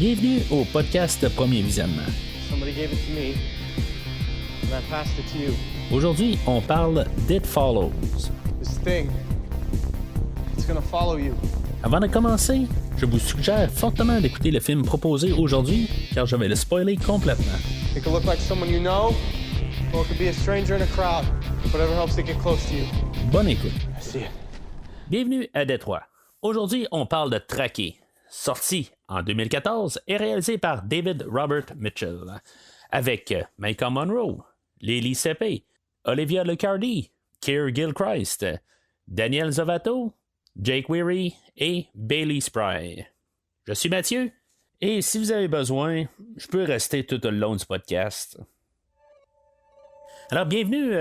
Bienvenue au podcast Premier Visionnement. Somebody gave it to me, and I passed it to you. Aujourd'hui, on parle d'It Follows. This thing, it's gonna follow you. Avant de commencer, je vous suggère fortement d'écouter le film proposé aujourd'hui, car je vais le spoiler complètement. It could look like someone you know, or it could be a stranger in a crowd. Whatever helps it get close to you. Bonne écoute. I see it. Bienvenue à Détroit. Aujourd'hui, on parle de Traqué, sorti en 2014 et réalisé par David Robert Mitchell, avec Malcolm Monroe, Lily Sepe, Olivia Lucardi, Keir Gilchrist, Daniel Zovato, Jake Weary et Bailey Spry. Je suis Mathieu, et si vous avez besoin, je peux rester tout le long du podcast. Alors, bienvenue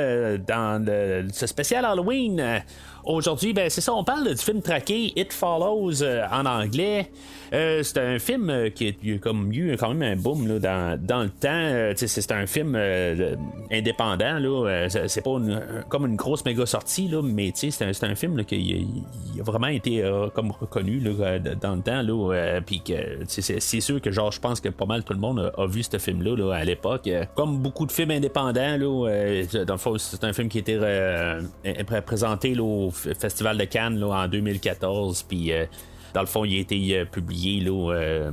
dans ce spécial Halloween. Aujourd'hui, ben c'est ça, on parle du film Traqué, It Follows en anglais. C'est un film qui a comme eu quand même un boom là, dans le temps. C'est un film indépendant. Là, c'est pas comme une grosse méga sortie, là, mais c'est un film là, qui a vraiment été comme reconnu là, dans le temps. Puis que c'est sûr que genre je pense que pas mal tout le monde a vu ce film-là là, à l'époque. Comme beaucoup de films indépendants, là, dans le fond, c'est un film qui a été présenté là, au Festival de Cannes là, en 2014. Puis dans le fond, il a été publié là,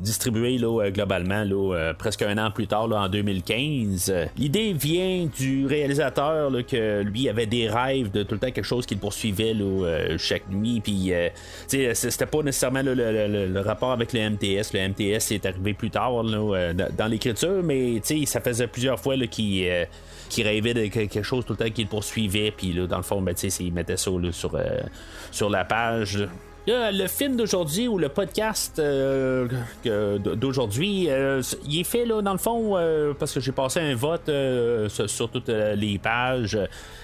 distribué là, globalement là, presque un an plus tard là, en 2015. L'idée vient du réalisateur là, que lui avait des rêves de tout le temps quelque chose qu'il poursuivait là, chaque nuit. Puis c'était pas nécessairement là, le rapport avec le MTS. Le MTS est arrivé plus tard là, dans l'écriture, mais ça faisait plusieurs fois là, qu'il rêvait de quelque chose tout le temps qu'il poursuivait. Puis là, dans le fond, il mettait ça là, sur la page. Là, le film d'aujourd'hui ou le podcast d'aujourd'hui, il est fait là, dans le fond parce que j'ai passé un vote sur toutes les pages.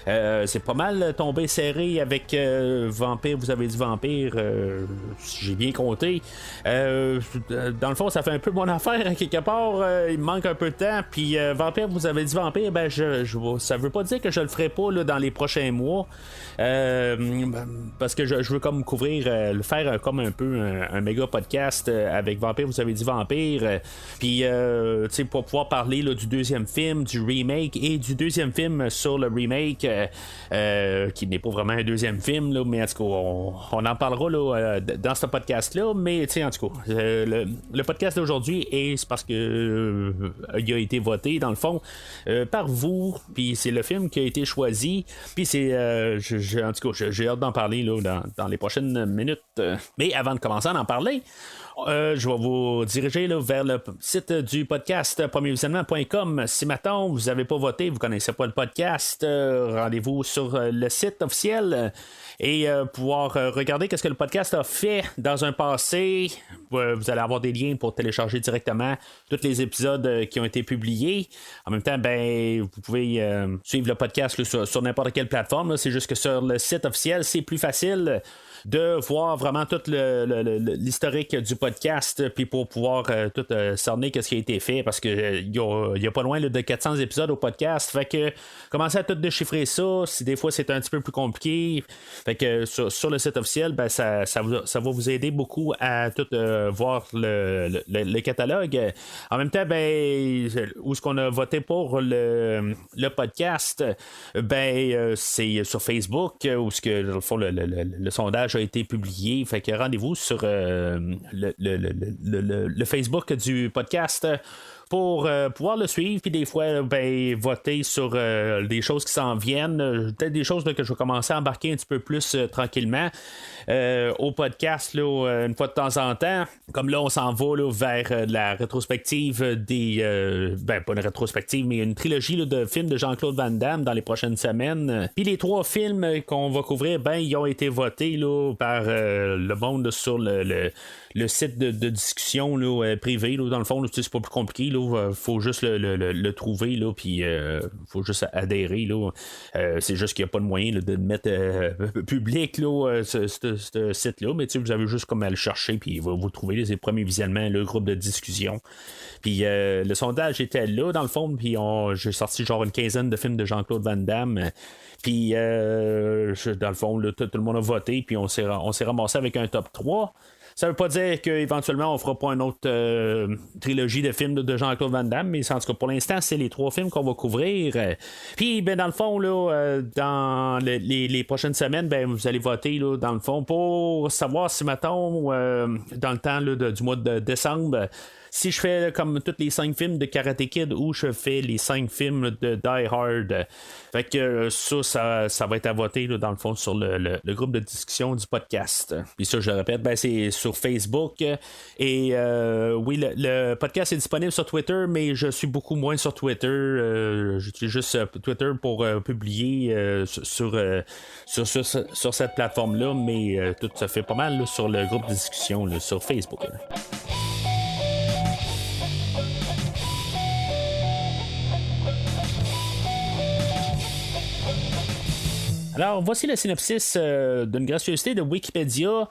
C'est pas mal tombé serré avec Vampire, vous avez dit Vampire, si j'ai bien compté. Dans le fond, ça fait un peu mon affaire à quelque part. Il me manque un peu de temps. Puis Vampire, vous avez dit Vampire, ben ça veut pas dire que je le ferai pas là, dans les prochains mois. Parce que je veux comme couvrir le faire comme un peu un méga podcast avec Vampire, vous avez dit Vampire, puis pour pouvoir parler là, du deuxième film, du remake et du deuxième film sur le remake qui n'est pas vraiment un deuxième film là, mais en tout cas on en parlera là, dans ce podcast là, mais en tout cas le podcast d'aujourd'hui c'est parce que il a été voté dans le fond par vous, puis c'est le film qui a été choisi, puis c'est en tout cas j'ai hâte d'en parler là, dans les prochaines minutes. Mais avant de commencer à en parler, je vais vous diriger là, vers le site du podcast premiervisionnement.com. Si maintenant vous n'avez pas voté, vous ne connaissez pas le podcast, rendez-vous sur le site officiel et pouvoir regarder ce que le podcast a fait dans un passé. Vous allez avoir des liens pour télécharger directement tous les épisodes qui ont été publiés. En même temps, vous pouvez suivre le podcast là, sur n'importe quelle plateforme. Là. C'est juste que sur le site officiel, c'est plus facile de voir vraiment tout l'historique du podcast, puis pour pouvoir tout cerner ce qui a été fait, parce que il y a pas loin là, de 400 épisodes au podcast, fait que commencer à tout déchiffrer ça, si des fois c'est un petit peu plus compliqué, fait que sur le site officiel, ça va vous aider beaucoup à tout voir le catalogue. En même temps, où est-ce qu'on a voté pour le podcast, c'est sur Facebook, où ce que dans le fond le sondage a été publié. Fait que rendez-vous sur le Facebook du podcast pour pouvoir le suivre, puis des fois voter sur des choses qui s'en viennent, peut-être des choses là, que je vais commencer à embarquer un petit peu plus tranquillement au podcast là, une fois de temps en temps, comme là on s'en va là, vers la rétrospective des pas une rétrospective mais une trilogie là, de films de Jean-Claude Van Damme dans les prochaines semaines, puis les 3 films qu'on va couvrir, ils ont été votés là, par le monde là, sur le site de discussion là, privé là, dans le fond là, c'est pas plus compliqué là, faut juste le trouver là, puis faut juste adhérer là. C'est juste qu'il n'y a pas de moyen là, de le mettre public là, ce site là, mais vous avez juste comme à le chercher, puis vous trouvez les premiers visionnements, le groupe de discussion, puis le sondage était là dans le fond, puis j'ai sorti genre une quinzaine de films de Jean-Claude Van Damme, puis dans le fond là, tout le monde a voté, puis on s'est ramassé avec un top 3. Ça veut pas dire qu'éventuellement on fera pas une autre trilogie de films de Jean-Claude Van Damme, mais en tout cas pour l'instant c'est les 3 films qu'on va couvrir. Puis ben dans le fond là, dans les prochaines semaines, ben vous allez voter là, dans le fond pour savoir si mettons dans le temps là, du mois de décembre, si je fais comme tous les 5 films de Karate Kid ou je fais les 5 films de Die Hard. Fait que ça va être à voter là, dans le fond sur le groupe de discussion du podcast. Puis ça, je le répète, ben, c'est sur Facebook. Et oui, le podcast est disponible sur Twitter, mais je suis beaucoup moins sur Twitter. J'utilise juste Twitter pour publier sur cette plateforme-là, mais tout se fait pas mal là, sur le groupe de discussion là, sur Facebook. Là. Alors, voici le synopsis d'une gracieuseté de Wikipédia,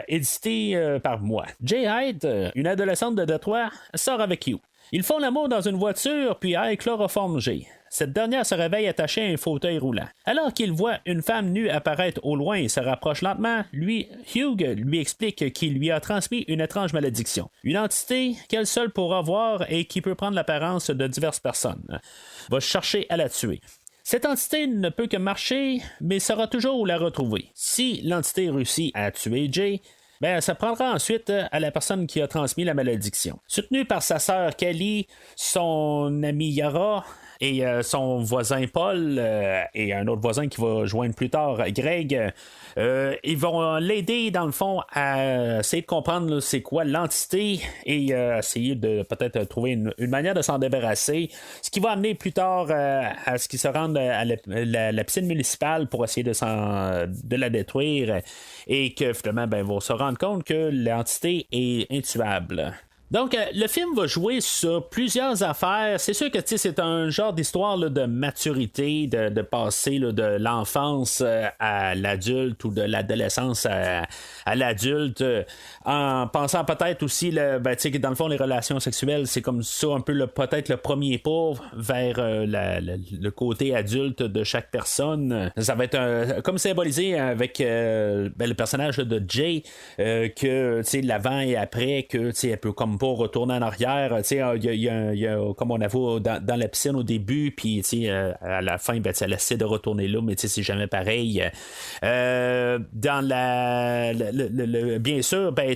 édité par moi. Jay Hyde, une adolescente de Détroit, sort avec Hugh. Ils font l'amour dans une voiture, puis Hyde chloroforme Jay. Cette dernière se réveille attachée à un fauteuil roulant. Alors qu'il voit une femme nue apparaître au loin et se rapproche lentement, Hugh lui explique qu'il lui a transmis une étrange malédiction. Une entité qu'elle seule pourra voir et qui peut prendre l'apparence de diverses personnes. Va chercher à la tuer. Cette entité ne peut que marcher, mais saura toujours la retrouver. Si l'entité réussit à tuer Jay, ben, ça prendra ensuite à la personne qui a transmis la malédiction. Soutenue par sa sœur Kelly, son ami Yara et son voisin Paul et un autre voisin qui va joindre plus tard, Greg, ils vont l'aider dans le fond à essayer de comprendre là, c'est quoi l'entité et essayer de peut-être trouver une manière de s'en débarrasser, ce qui va amener plus tard à ce qu'ils se rendent à la piscine municipale pour essayer de la détruire et que finalement ben, vont se rendre compte que l'entité est intuable. Donc, le film va jouer sur plusieurs affaires. C'est sûr que c'est un genre d'histoire là, de maturité, de passer là, de l'enfance à l'adulte ou de l'adolescence à l'adulte, en pensant peut-être aussi que dans le fond, les relations sexuelles, c'est comme ça un peu peut-être le premier pas vers le côté adulte de chaque personne. Ça va être comme symbolisé avec le personnage là, de Jay, que l'avant et après, que elle peut comme pas retourner en arrière. Il y a comme on a vu dans la piscine au début, puis à la fin, ben, elle essaie de retourner là, mais c'est jamais pareil. Dans bien sûr, ben,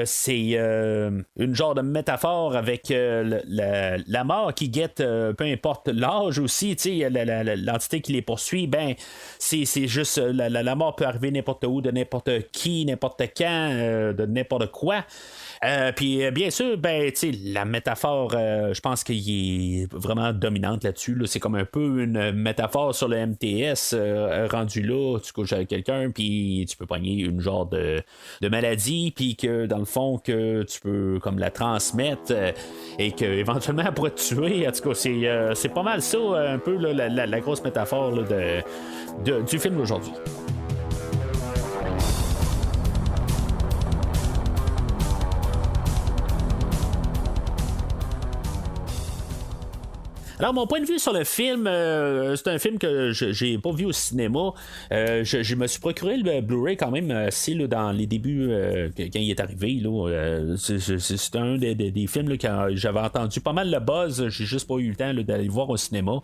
c'est une genre de métaphore avec la mort qui guette, peu importe l'âge aussi, l'entité qui les poursuit, ben, c'est juste la mort peut arriver n'importe où, de n'importe qui, n'importe quand, de n'importe quoi. Puis bien sûr, ben, la métaphore, je pense qu'il est vraiment dominante là-dessus. Là. C'est comme un peu une métaphore sur le MTS rendu là. Tu couches avec quelqu'un, puis tu peux pogner une genre de maladie, puis que dans le fond, que tu peux comme la transmettre et qu'éventuellement elle pourrait te tuer. En tout cas, c'est pas mal ça, un peu là, la grosse métaphore là, du film d'aujourd'hui. Alors, mon point de vue sur le film, c'est un film que j'ai pas vu au cinéma. Je me suis procuré le Blu-ray quand même assez là, dans les débuts quand il est arrivé. Là, c'est un des films là, que j'avais entendu pas mal le buzz. J'ai juste pas eu le temps là, d'aller le voir au cinéma.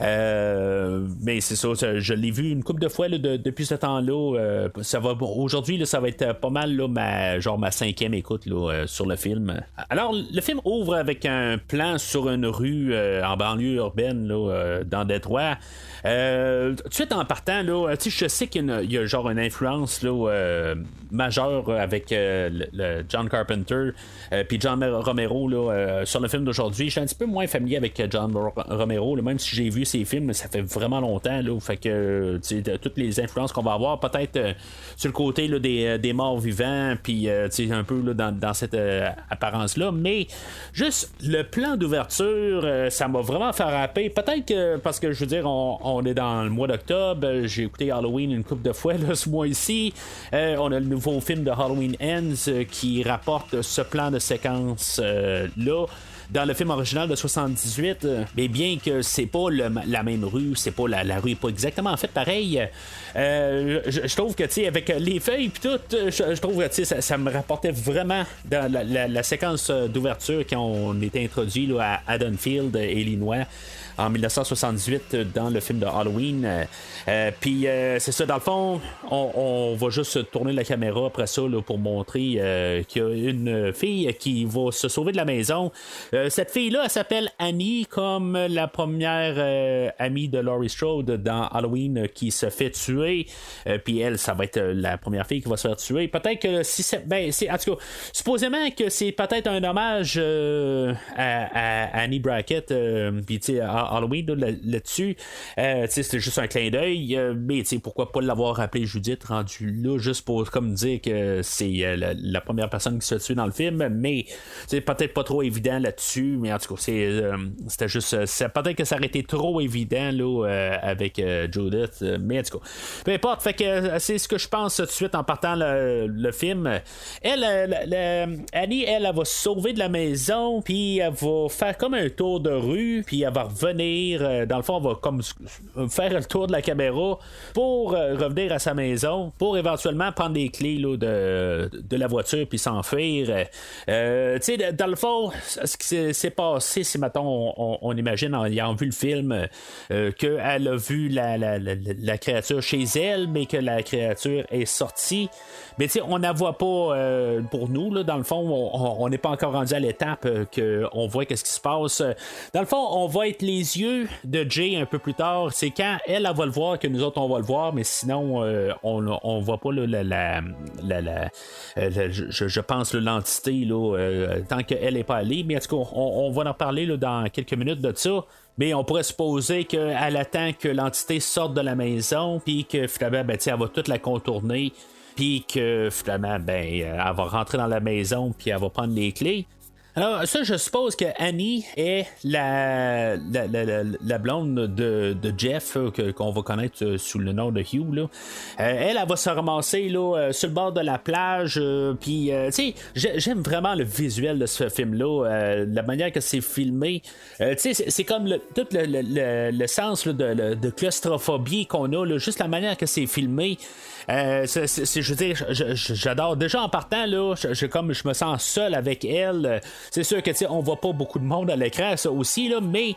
Mais c'est ça, je l'ai vu une couple de fois là, depuis ce temps-là. Aujourd'hui, là, ça va être pas mal là, ma 5e écoute là, sur le film. Alors, le film ouvre avec un plan sur une rue en banlieue urbaine là, dans Détroit. Tout de suite en partant, là, je sais qu'il y a genre une influence là, majeure avec le John Carpenter puis John Romero là, sur le film d'aujourd'hui. Je suis un petit peu moins familier avec John Romero, là, même si j'ai vu ses films, ça fait vraiment longtemps. Là, fait que toutes les influences qu'on va avoir, peut-être sur le côté là, des morts vivants, puis un peu là, dans cette apparence-là. Mais juste le plan d'ouverture, ça m'a vraiment frappé. Peut-être que, parce que je veux dire, on est dans le mois d'octobre, j'ai écouté Halloween une couple de fois là, ce mois-ci. On a le nouveau film de Halloween Ends qui rapporte ce plan de séquence là. Dans le film original de 78, mais bien que c'est pas la même rue, c'est pas la rue est pas exactement faite pareil, je trouve que tu sais avec les feuilles puis tout, je trouve que tu sais ça me rapportait vraiment dans la séquence d'ouverture quand on était introduit là, à Haddonfield, Illinois. En 1978 dans le film de Halloween. Puis c'est ça, dans le fond, on va juste tourner la caméra après ça là, pour montrer qu'il y a une fille qui va se sauver de la maison. Cette fille-là, elle s'appelle Annie, comme la première amie de Laurie Strode dans Halloween qui se fait tuer. Puis elle, ça va être la première fille qui va se faire tuer. Peut-être que si c'est... en tout cas, supposément que c'est peut-être un hommage à Annie Brackett. Puis tu sais, Halloween là-dessus, c'était juste un clin d'œil, mais pourquoi pas l'avoir appelé Judith rendu là juste pour comme dire que c'est la première personne qui se tue dans le film, mais c'est peut-être pas trop évident là-dessus, mais en tout cas c'était juste peut-être que ça aurait été trop évident là, avec Judith, mais en tout cas peu importe, fait que c'est ce que je pense tout de suite en partant le film. Annie elle va se sauver de la maison, puis elle va faire comme un tour de rue, puis elle va revenir. Dans le fond, on va comme faire le tour de la caméra pour revenir à sa maison, pour éventuellement prendre les clés là, de la voiture puis s'enfuir. Tu sais, dans le fond, ce qui s'est passé, si mettons, on imagine en ayant vu le film, qu'elle a vu la créature chez elle, mais que la créature est sortie. Mais tu sais, on la voit pas pour nous, là, dans le fond, on n'est pas encore rendu à l'étape qu'on voit qu'est-ce qui se passe. Dans le fond, on va être les yeux de Jay un peu plus tard. C'est quand elle va le voir que nous autres on va le voir, mais sinon on voit pas là, je pense l'entité là, tant qu'elle n'est pas allée. Mais en tout cas, on va en parler là, dans quelques minutes de ça. Mais on pourrait supposer qu'elle attend que l'entité sorte de la maison, puis que finalement, elle va toute la contourner, puis que finalement, elle va rentrer dans la maison, puis elle va prendre les clés. Alors, ça, je suppose que Annie est la blonde de Jeff, qu'on va connaître sous le nom de Hugh. Là. Elle va se ramasser là, sur le bord de la plage. Puis, tu sais, j'aime vraiment le visuel de ce film-là. La manière que c'est filmé. Tu sais, c'est comme tout le sens là, de claustrophobie qu'on a. Là, juste la manière que c'est filmé. Je veux dire, j'adore. Déjà en partant, là, je me sens seul avec elle. C'est sûr que on voit pas beaucoup de monde à l'écran, ça aussi, là, mais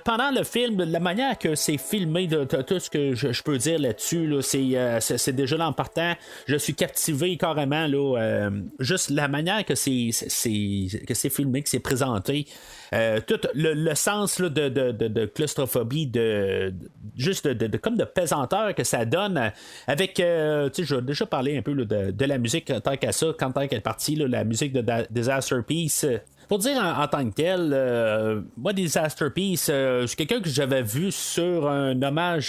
pendant le film, la manière que c'est filmé, tout ce que je peux dire là-dessus, là, c'est déjà là en partant. Je suis captivé carrément, là, juste la manière que c'est filmé, que c'est présenté. Tout le sens là, de claustrophobie, juste comme de pesanteur que ça donne avec, tu sais, j'ai déjà parlé un peu là, de la musique tant qu'à ça, tant qu'elle est partie, là, la musique de Disaster Piece. Pour dire en tant que tel, moi, Disaster Piece, c'est quelqu'un que j'avais vu sur un hommage.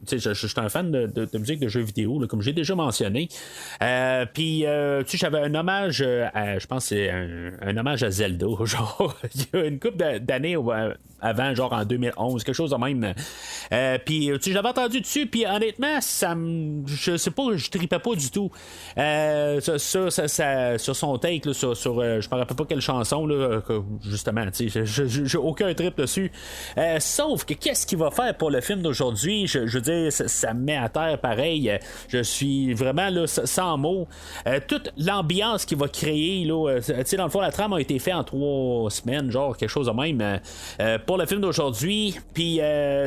Tu sais, je suis un fan de musique de jeux vidéo, là, comme j'ai déjà mentionné. Puis, tu sais, j'avais un hommage à, je pense que c'est un hommage à Zelda, genre, il y a une couple d'années avant, genre en 2011, quelque chose de même. Puis, tu sais, j'avais entendu dessus, puis honnêtement, je sais pas, je tripais pas du tout. Sur son take, là, sur je me rappelle pas quelle chanson, là, justement, tu sais, j'ai aucun trip dessus. Sauf que qu'est-ce qu'il va faire pour le film d'aujourd'hui? Je veux dire, ça me met à terre pareil. Je suis vraiment là, sans mots. Toute l'ambiance qu'il va créer, là, tu sais, dans le fond, la trame a été faite en 3 semaines, genre quelque chose de même. Pour le film d'aujourd'hui, puis,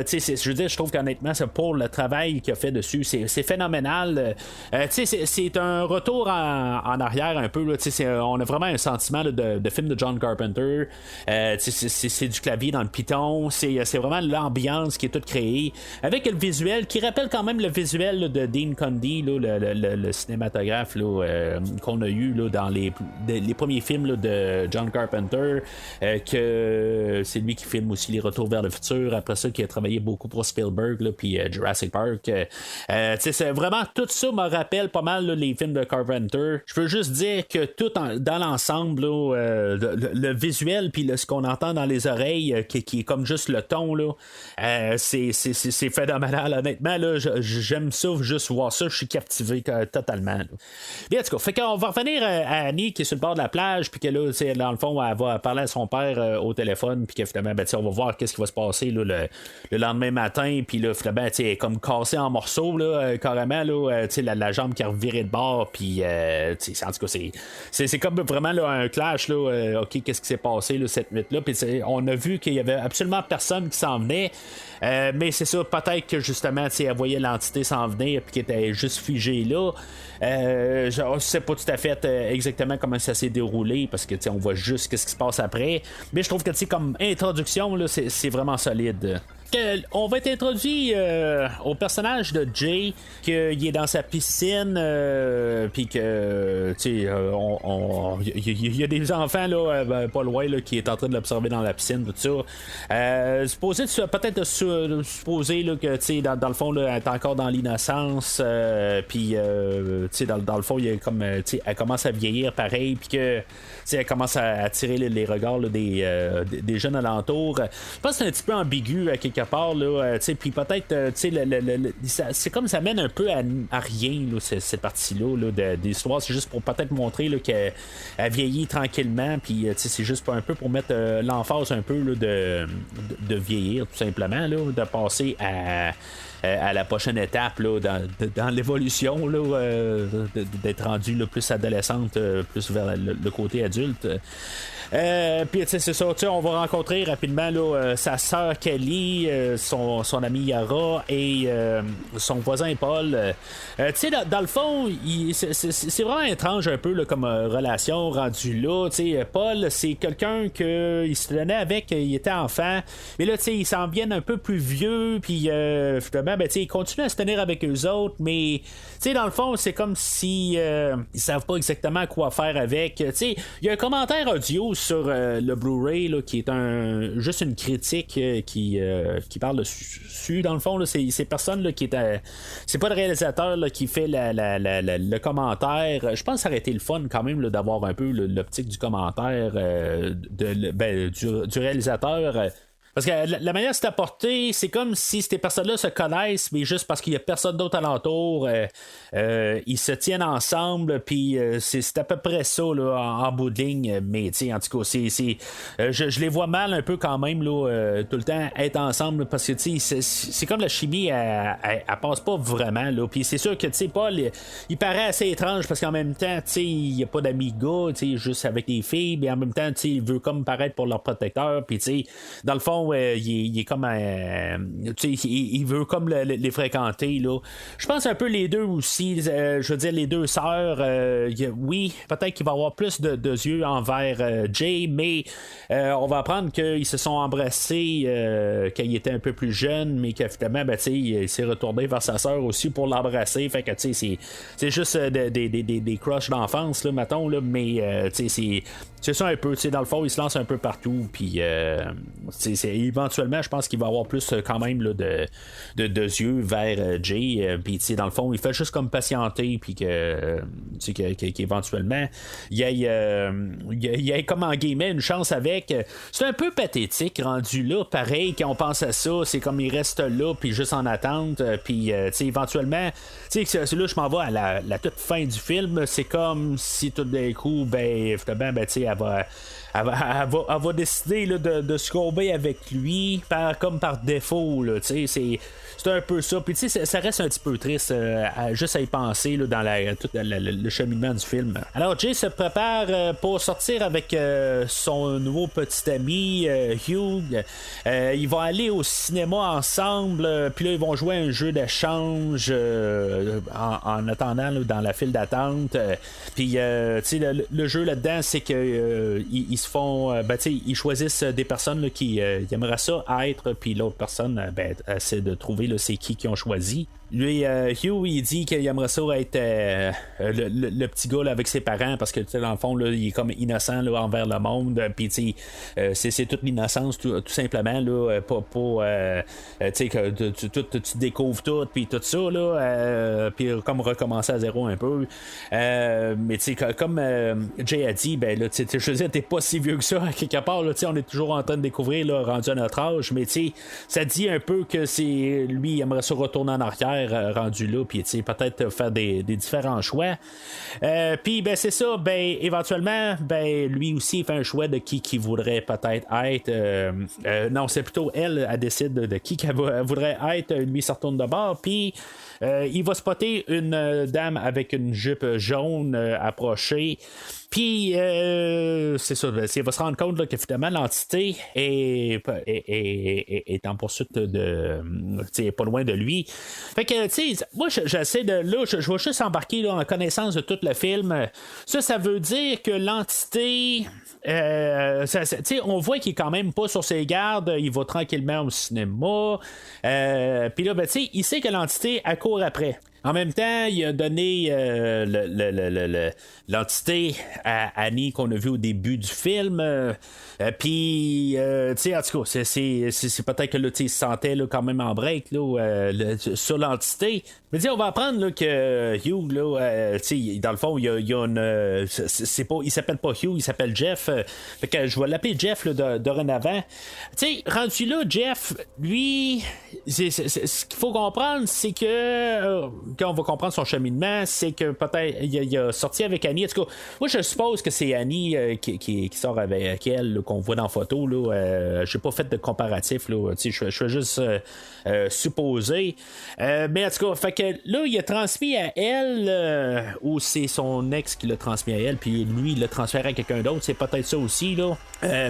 tu sais, je veux dire, je trouve qu'honnêtement, c'est pour le travail qu'il a fait dessus, c'est phénoménal. Tu sais, c'est un retour en arrière un peu, là, tu sais, on a vraiment un sentiment là, de film de John Carpenter. C'est du clavier dans le piton. C'est vraiment l'ambiance qui est toute créée. Avec le visuel visuel qui rappelle quand même le visuel là, de Dean Cundey, là, le cinématographe là, qu'on a eu là, dans les premiers films là, de John Carpenter, que c'est lui qui filme aussi Les Retours vers le futur, après ça qui a travaillé beaucoup pour Spielberg puis Jurassic Park. C'est vraiment tout ça me rappelle pas mal là, les films de Carpenter. Je veux juste dire que tout dans l'ensemble là, le visuel puis ce qu'on entend dans les oreilles qui est comme juste le ton là, c'est phénoménal honnêtement là, j'aime ça juste voir ça, je suis captivé totalement là. Bien, en tout cas, fait qu'on va revenir à Annie qui est sur le bord de la plage puis que là dans le fond elle va parler à son père au téléphone puis que finalement on va voir qu'est-ce qui va se passer là, le lendemain matin puis là finalement elle est comme cassée en morceaux là, carrément là, la jambe qui a reviré de bord puis en tout cas c'est comme vraiment là, un clash là, ok, qu'est-ce qui s'est passé là, cette nuit là puis on a vu qu'il y avait absolument personne qui s'en venait, mais c'est ça, peut-être que justement elle voyait l'entité s'en venir puis qu'elle était juste figée là. Je sais pas tout à fait exactement comment ça s'est déroulé parce que on voit juste qu'est-ce qui se passe après, mais je trouve que comme introduction là, c'est vraiment solide. On va être introduit au personnage de Jay, qu'il est dans sa piscine, puis que il y a des enfants là, pas loin là, qui est en train de l'observer dans la piscine, tout ça. Peut-être supposer là, que dans le fond là, elle est encore dans l'innocence, puis dans le fond il y a comme elle commence à vieillir pareil, puis que elle commence à attirer les regards là, des jeunes alentours. Je pense que c'est un petit peu ambigu à quelque part là, puis peut-être c'est comme ça mène un peu à rien là, cette partie-là là, de l'histoire. C'est juste pour peut-être montrer là, qu'elle vieillit tranquillement, puis c'est juste un peu pour mettre l'emphase un peu là, de vieillir tout simplement là, de passer à la prochaine étape là, dans l'évolution là, d'être rendu là, plus adolescente, plus vers le côté adulte. Puis c'est ça, on va rencontrer rapidement là, sa sœur Kelly, son ami Yara et son voisin Paul. Dans le fond, c'est vraiment étrange un peu là, comme relation rendue là. Paul, c'est quelqu'un qu'il se tenait avec, il était enfant, mais là ils s'en viennent un peu plus vieux, puis finalement ils continuent à se tenir avec eux autres, mais dans le fond c'est comme si ils savent pas exactement quoi faire avec. Il y a un commentaire audio sur le Blu-ray là, qui est juste une critique qui parle dessus. Dans le fond là, c'est personne là, qui est c'est pas le réalisateur là, qui fait le commentaire. Je pense que ça aurait été le fun quand même là, d'avoir un peu l'optique du commentaire du réalisateur. Parce que la manière c'est apporté, c'est comme si ces personnes-là se connaissent, mais juste parce qu'il y a personne d'autre alentour, ils se tiennent ensemble, puis c'est à peu près ça là, en bout de ligne. Mais en tout cas, je les vois mal un peu quand même là, tout le temps être ensemble, parce que c'est comme la chimie, elle passe pas vraiment là. Puis c'est sûr que Paul, il paraît assez étrange parce qu'en même temps, il n'y a pas d'amis gars, juste avec les filles, mais en même temps, il veut comme paraître pour leur protecteur, puis dans le fond. Il est comme il veut comme les fréquenter là. Je pense un peu les deux aussi, je veux dire les deux sœurs, oui peut-être qu'il va y avoir plus de yeux envers Jay, mais on va apprendre qu'ils se sont embrassés quand il était un peu plus jeune, mais qu'effectivement il s'est retourné vers sa sœur aussi pour l'embrasser, fait que c'est juste des crushs d'enfance là, mettons là, mais c'est ça un peu, dans le fond il se lance un peu partout, puis éventuellement je pense qu'il va avoir plus quand même là, de yeux vers Jay, puis dans le fond il fait juste comme patienter, puis qu'éventuellement il y a comme en guillemets une chance avec. C'est un peu pathétique rendu là, pareil quand on pense à ça, c'est comme il reste là puis juste en attente, puis éventuellement là je m'en vais à la toute fin du film, c'est comme si tout d'un coup elle va décider là, de se courber avec lui comme par défaut là, c'est un peu ça, puis ça reste un petit peu triste juste à y penser là, dans tout le cheminement du film. Alors Jay se prépare pour sortir avec son nouveau petit ami Hugh. Ils vont aller au cinéma ensemble, puis là ils vont jouer un jeu d'échange en attendant là, dans la file d'attente, puis le jeu là-dedans c'est que ils se font, ils choisissent des personnes là, qui aimeraient ça être, puis l'autre personne essaie de trouver là, c'est qui ont choisi. Lui, Hugh, il dit qu'il aimerait ça être le petit gars là, avec ses parents parce que dans le fond, là, il est comme innocent là, envers le monde. Puis c'est toute l'innocence, tout simplement. Là, pas que tu découvres tout, puis tout ça. Puis comme recommencer à zéro un peu. Mais comme Jay a dit, ben là, je veux dire, t'es pas si vieux que ça, à quelque part. Là, on est toujours en train de découvrir, là, rendu à notre âge. Mais ça dit un peu que c'est lui, il aimerait se retourner en arrière. Rendu là, puis peut-être faire des différents choix. Puis c'est ça, éventuellement, lui aussi il fait un choix de qui voudrait peut-être être. Non, c'est plutôt elle décide de qui qu'elle voudrait être. Lui se retourne de bord, puis il va spotter une dame avec une jupe jaune approcher. Puis, c'est ça, il va se rendre compte là, que finalement l'entité est en poursuite pas loin de lui. Fait que, moi, j'essaie de. Là, je vais juste embarquer là, en connaissance de tout le film. Ça veut dire que l'entité. On voit qu'il est quand même pas sur ses gardes. Il va tranquillement au cinéma. Puis là, il sait que l'entité, elle court après. En même temps, il a donné l'entité à Annie qu'on a vu au début du film. Puis, en tout cas, c'est peut-être que là, il se sentait là, quand même en break là, sur l'entité. Mais on va apprendre là, que Hugh, là, dans le fond, il y a une. Il s'appelle pas Hugh, il s'appelle Jeff. Fait que je vais l'appeler Jeff là, dorénavant. Rendu là, Jeff, lui, ce qu'il faut comprendre, c'est que. Quand on va comprendre son cheminement, c'est que peut-être il a sorti avec Annie. En tout cas, moi je suppose que c'est Annie qui sort avec elle, là, qu'on voit dans la photo. J'ai pas fait de comparatif. Je fais juste supposer. Mais en tout cas, fait que là, il a transmis à elle, ou c'est son ex qui l'a transmis à elle, puis lui, il l'a transféré à quelqu'un d'autre. C'est peut-être ça aussi.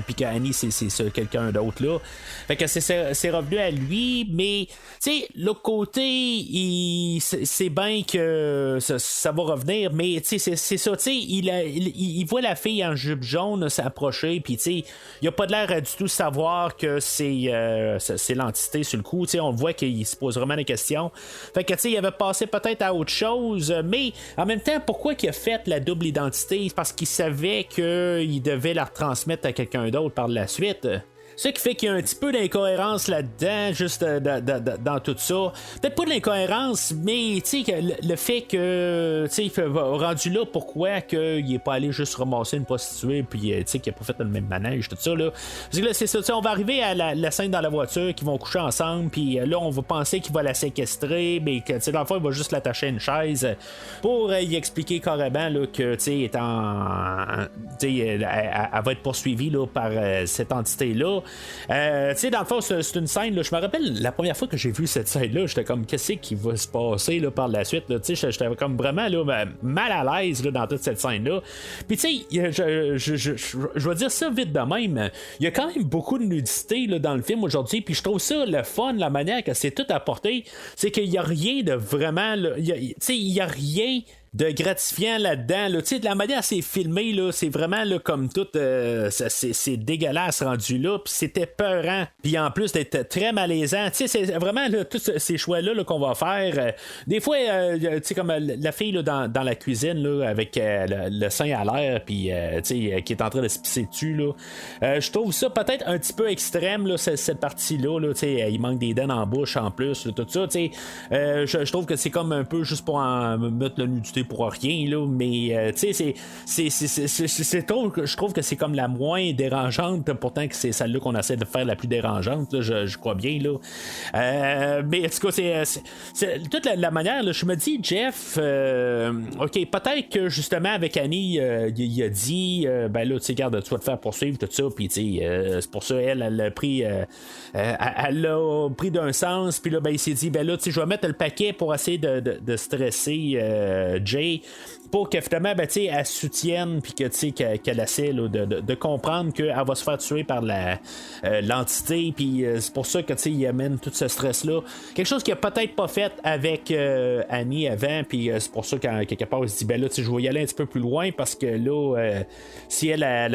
Puis qu'Annie, c'est quelqu'un d'autre. Là. Fait que c'est revenu à lui, mais l'autre côté, c'est bien que ça va revenir, mais c'est ça, il voit la fille en jupe jaune s'approcher, puis il a pas de l'air à du tout savoir que c'est l'entité sur le coup, on voit qu'il se pose vraiment des questions. Fait que il avait passé peut-être à autre chose, mais en même temps, pourquoi il a fait la double identité? Parce qu'il savait qu'il devait la retransmettre à quelqu'un d'autre par la suite. Ce qui fait qu'il y a un petit peu d'incohérence là-dedans, juste dans tout ça. Peut-être pas de l'incohérence, mais le fait que, rendu là, pourquoi qu'il n'est pas allé juste ramasser une prostituée, puis qu'il n'a pas fait le même manège, tout ça. Là. Parce que là, c'est ça, on va arriver à la scène dans la voiture, qu'ils vont coucher ensemble, puis là, on va penser qu'il va la séquestrer, mais que, dans le fond, il va juste l'attacher à une chaise pour y expliquer carrément là, que, elle va être poursuivie là, par cette entité-là. Dans le fond, c'est une scène, là, je me rappelle la première fois que j'ai vu cette scène-là, j'étais comme, qu'est-ce qui va se passer là, par la suite? J'étais comme vraiment là, mal à l'aise là, dans toute cette scène-là. Puis, je vais dire ça vite de même. Il y a quand même beaucoup de nudité là, dans le film aujourd'hui, puis je trouve ça le fun, la manière que c'est tout apporté. C'est qu'il n'y a rien de vraiment. Il y a rien de gratifiant là-dedans. Là. De la manière c'est filmé, là, c'est vraiment là, comme tout c'est dégueulasse rendu là, puis c'était peurant. Puis en plus d'être très malaisant. C'est vraiment là, tous ces choix-là là, qu'on va faire. Des fois, comme la fille là, dans la cuisine là, avec le sein à l'air, puis qui est en train de se pisser dessus. Je trouve ça peut-être un petit peu extrême, là, cette partie-là. Là, il manque des dents en bouche en plus, là, tout ça. Je trouve que c'est comme un peu juste pour en mettre la nudité pour rien, là, mais je trouve que c'est comme la moins dérangeante, pourtant que c'est celle-là qu'on essaie de faire la plus dérangeante, là, je crois bien, là. Mais en tout cas, c'est toute la manière, là, je me dis, Jeff, ok, peut-être que justement avec Annie, il a dit, ben là, tu sais, garde, tu vas te faire poursuivre, tout ça, puis c'est pour ça, elle a pris, elle l'a pris d'un sens, puis là, ben, il s'est dit, ben là, tu sais, je vais mettre le paquet pour essayer de stresser Jay. pour que finalement, ben, elle soutienne, puis qu'elle essaie là, de comprendre qu'elle va se faire tuer par l'entité, puis c'est pour ça que il amène tout ce stress-là. Quelque chose qu'il a peut-être pas fait avec Annie avant, puis c'est pour ça qu'à quelque part, il se dit, ben là, je vais y aller un petit peu plus loin, parce que là, si elle a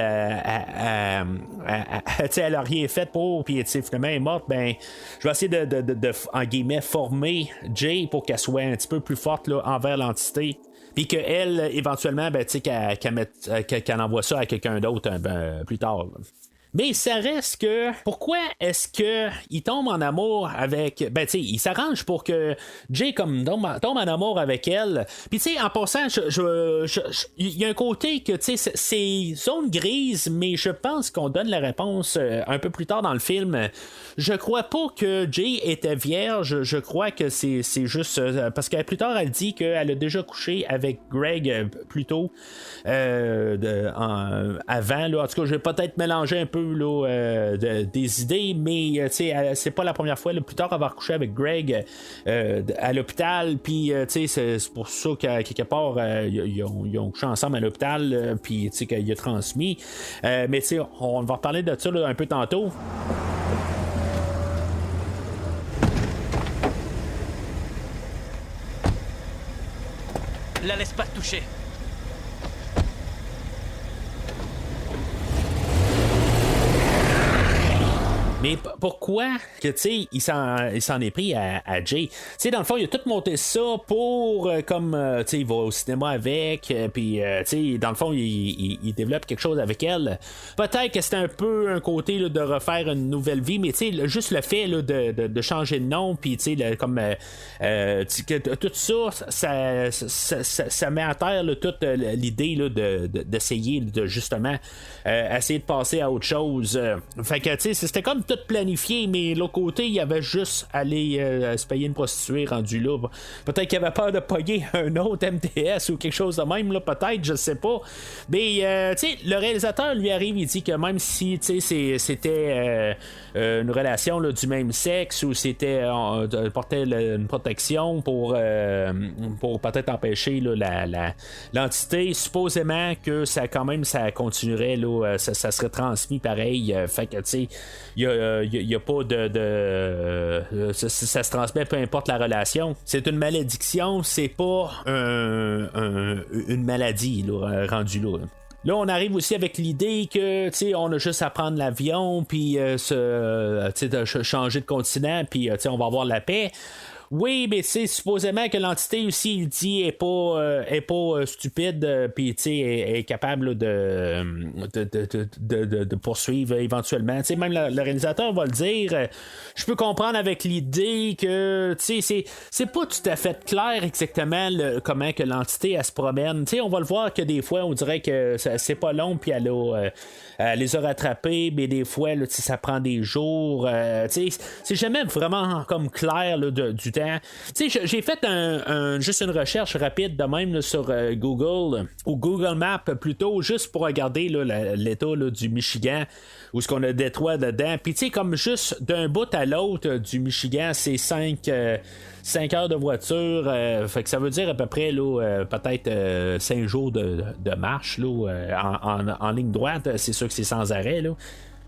rien fait pour, puis finalement elle est morte, ben, je vais essayer de en guillemets, former Jay pour qu'elle soit un petit peu plus forte là, envers l'entité. Puis qu'elle, éventuellement, ben, qu'elle envoie ça à quelqu'un d'autre plus tard. Là. Mais ça reste que pourquoi est-ce que il tombe en amour avec il s'arrange pour que Jay tombe en amour avec elle. Puis en passant, il y a un côté que c'est zone grise, mais je pense qu'on donne la réponse un peu plus tard dans le film. Je crois pas que Jay était vierge. Je crois que c'est juste parce que plus tard elle dit qu'elle a déjà couché avec Greg plus tôt avant. Là. En tout cas, je vais peut-être mélanger un peu des idées, mais c'est pas la première fois. Là, plus tard, elle va recoucher avec Greg à l'hôpital, puis c'est pour ça qu'à quelque part, ils ont couché ensemble à l'hôpital, puis qu'il a transmis. Mais on va reparler de ça là, un peu tantôt. La laisse pas te toucher. Mais pourquoi que il s'en est pris à Jay? Dans le fond, il a tout monté ça pour comme il va au cinéma avec, puis dans le fond, il développe quelque chose avec elle. Peut-être que c'était un peu un côté là, de refaire une nouvelle vie, mais juste le fait là, de changer de nom, puis comme tout ça, ça met à terre là, toute l'idée là, d'essayer de justement essayer de passer à autre chose. Fait que c'était comme tout planifié, mais l'autre côté, il avait juste allé se payer une prostituée rendue là. Peut-être qu'il avait peur de payer un autre MTS ou quelque chose de même, là, peut-être, je sais pas. Mais le réalisateur lui arrive, il dit que même si c'était une relation là, du même sexe ou c'était portait une protection pour peut-être empêcher là, l'entité, supposément que ça continuerait là, ça serait transmis pareil. Fait que il y a pas ça se transmet peu importe la relation. C'est une malédiction, c'est pas une maladie là, rendue là. Là, on arrive aussi avec l'idée que, on a juste à prendre l'avion, puis changer de continent, puis on va avoir la paix. Oui, mais supposément que l'entité aussi, il dit, est pas stupide, puis est capable de poursuivre éventuellement. Même le réalisateur va le dire. Je peux comprendre avec l'idée que c'est pas tout à fait clair exactement comment que l'entité elle se promène. On va le voir que des fois on dirait que c'est pas long, puis elle les a rattrapés, mais des fois là, ça prend des jours. C'est jamais vraiment comme clair là, du temps. J'ai fait juste une recherche rapide de même là, sur Google ou Google Maps plutôt, juste pour regarder là, l'état là, du Michigan, où ce qu'on a Détroit dedans. Puis comme juste d'un bout à l'autre du Michigan, c'est 5 heures de voiture. Fait que ça veut dire à peu près là, peut-être 5 jours de marche là, en ligne droite. C'est sûr que c'est sans arrêt. Là.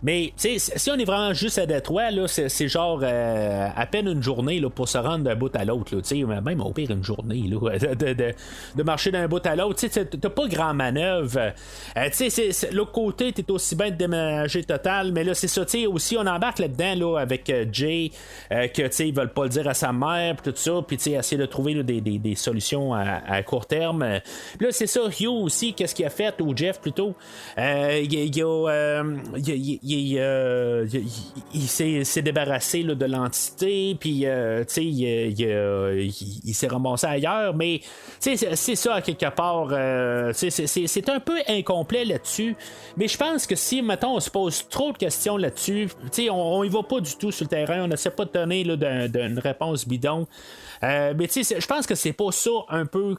Mais si on est vraiment juste à Détroit, là, c'est genre à peine une journée là, pour se rendre d'un bout à l'autre. Là, même au pire une journée là, de marcher d'un bout à l'autre. T'as pas grand manœuvre. L'autre côté, t'es aussi bien de déménager total. Mais là, c'est ça. Aussi, on embarque là-dedans là, avec Jay, que ils veulent pas le dire à sa mère, pis tout ça. Puis essayer de trouver là, des solutions à court terme. Puis là, c'est ça. Hugh aussi, qu'est-ce qu'il a fait, ou Jeff plutôt. Il s'est débarrassé là, de l'entité, puis il s'est ramassé ailleurs, mais c'est ça à quelque part. C'est un peu incomplet là-dessus, mais je pense que si maintenant on se pose trop de questions là-dessus, on y va pas du tout sur le terrain, on essaie pas de donner là, d'une réponse bidon. Mais je pense que c'est pas ça un peu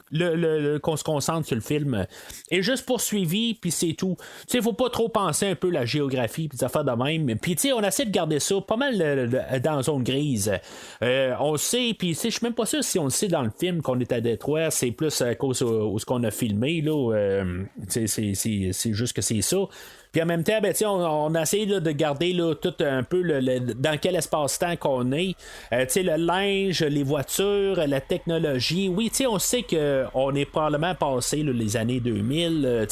qu'on se concentre sur le film. Et juste poursuivi, puis c'est tout. Faut pas trop penser un peu la géographie, puis des affaires de même. Puis, tu sais, on essaie de garder ça pas mal dans la zone grise. On le sait, puis, je suis même pas sûr si on le sait dans le film qu'on est à Détroit, c'est plus à cause de ce qu'on a filmé, là. C'est juste que c'est ça. Puis en même temps, ben, on a essayé là, de garder là, tout un peu dans quel espace-temps qu'on est. Le linge, les voitures, la technologie. Oui, on sait qu'on est probablement passé là, les années 2000,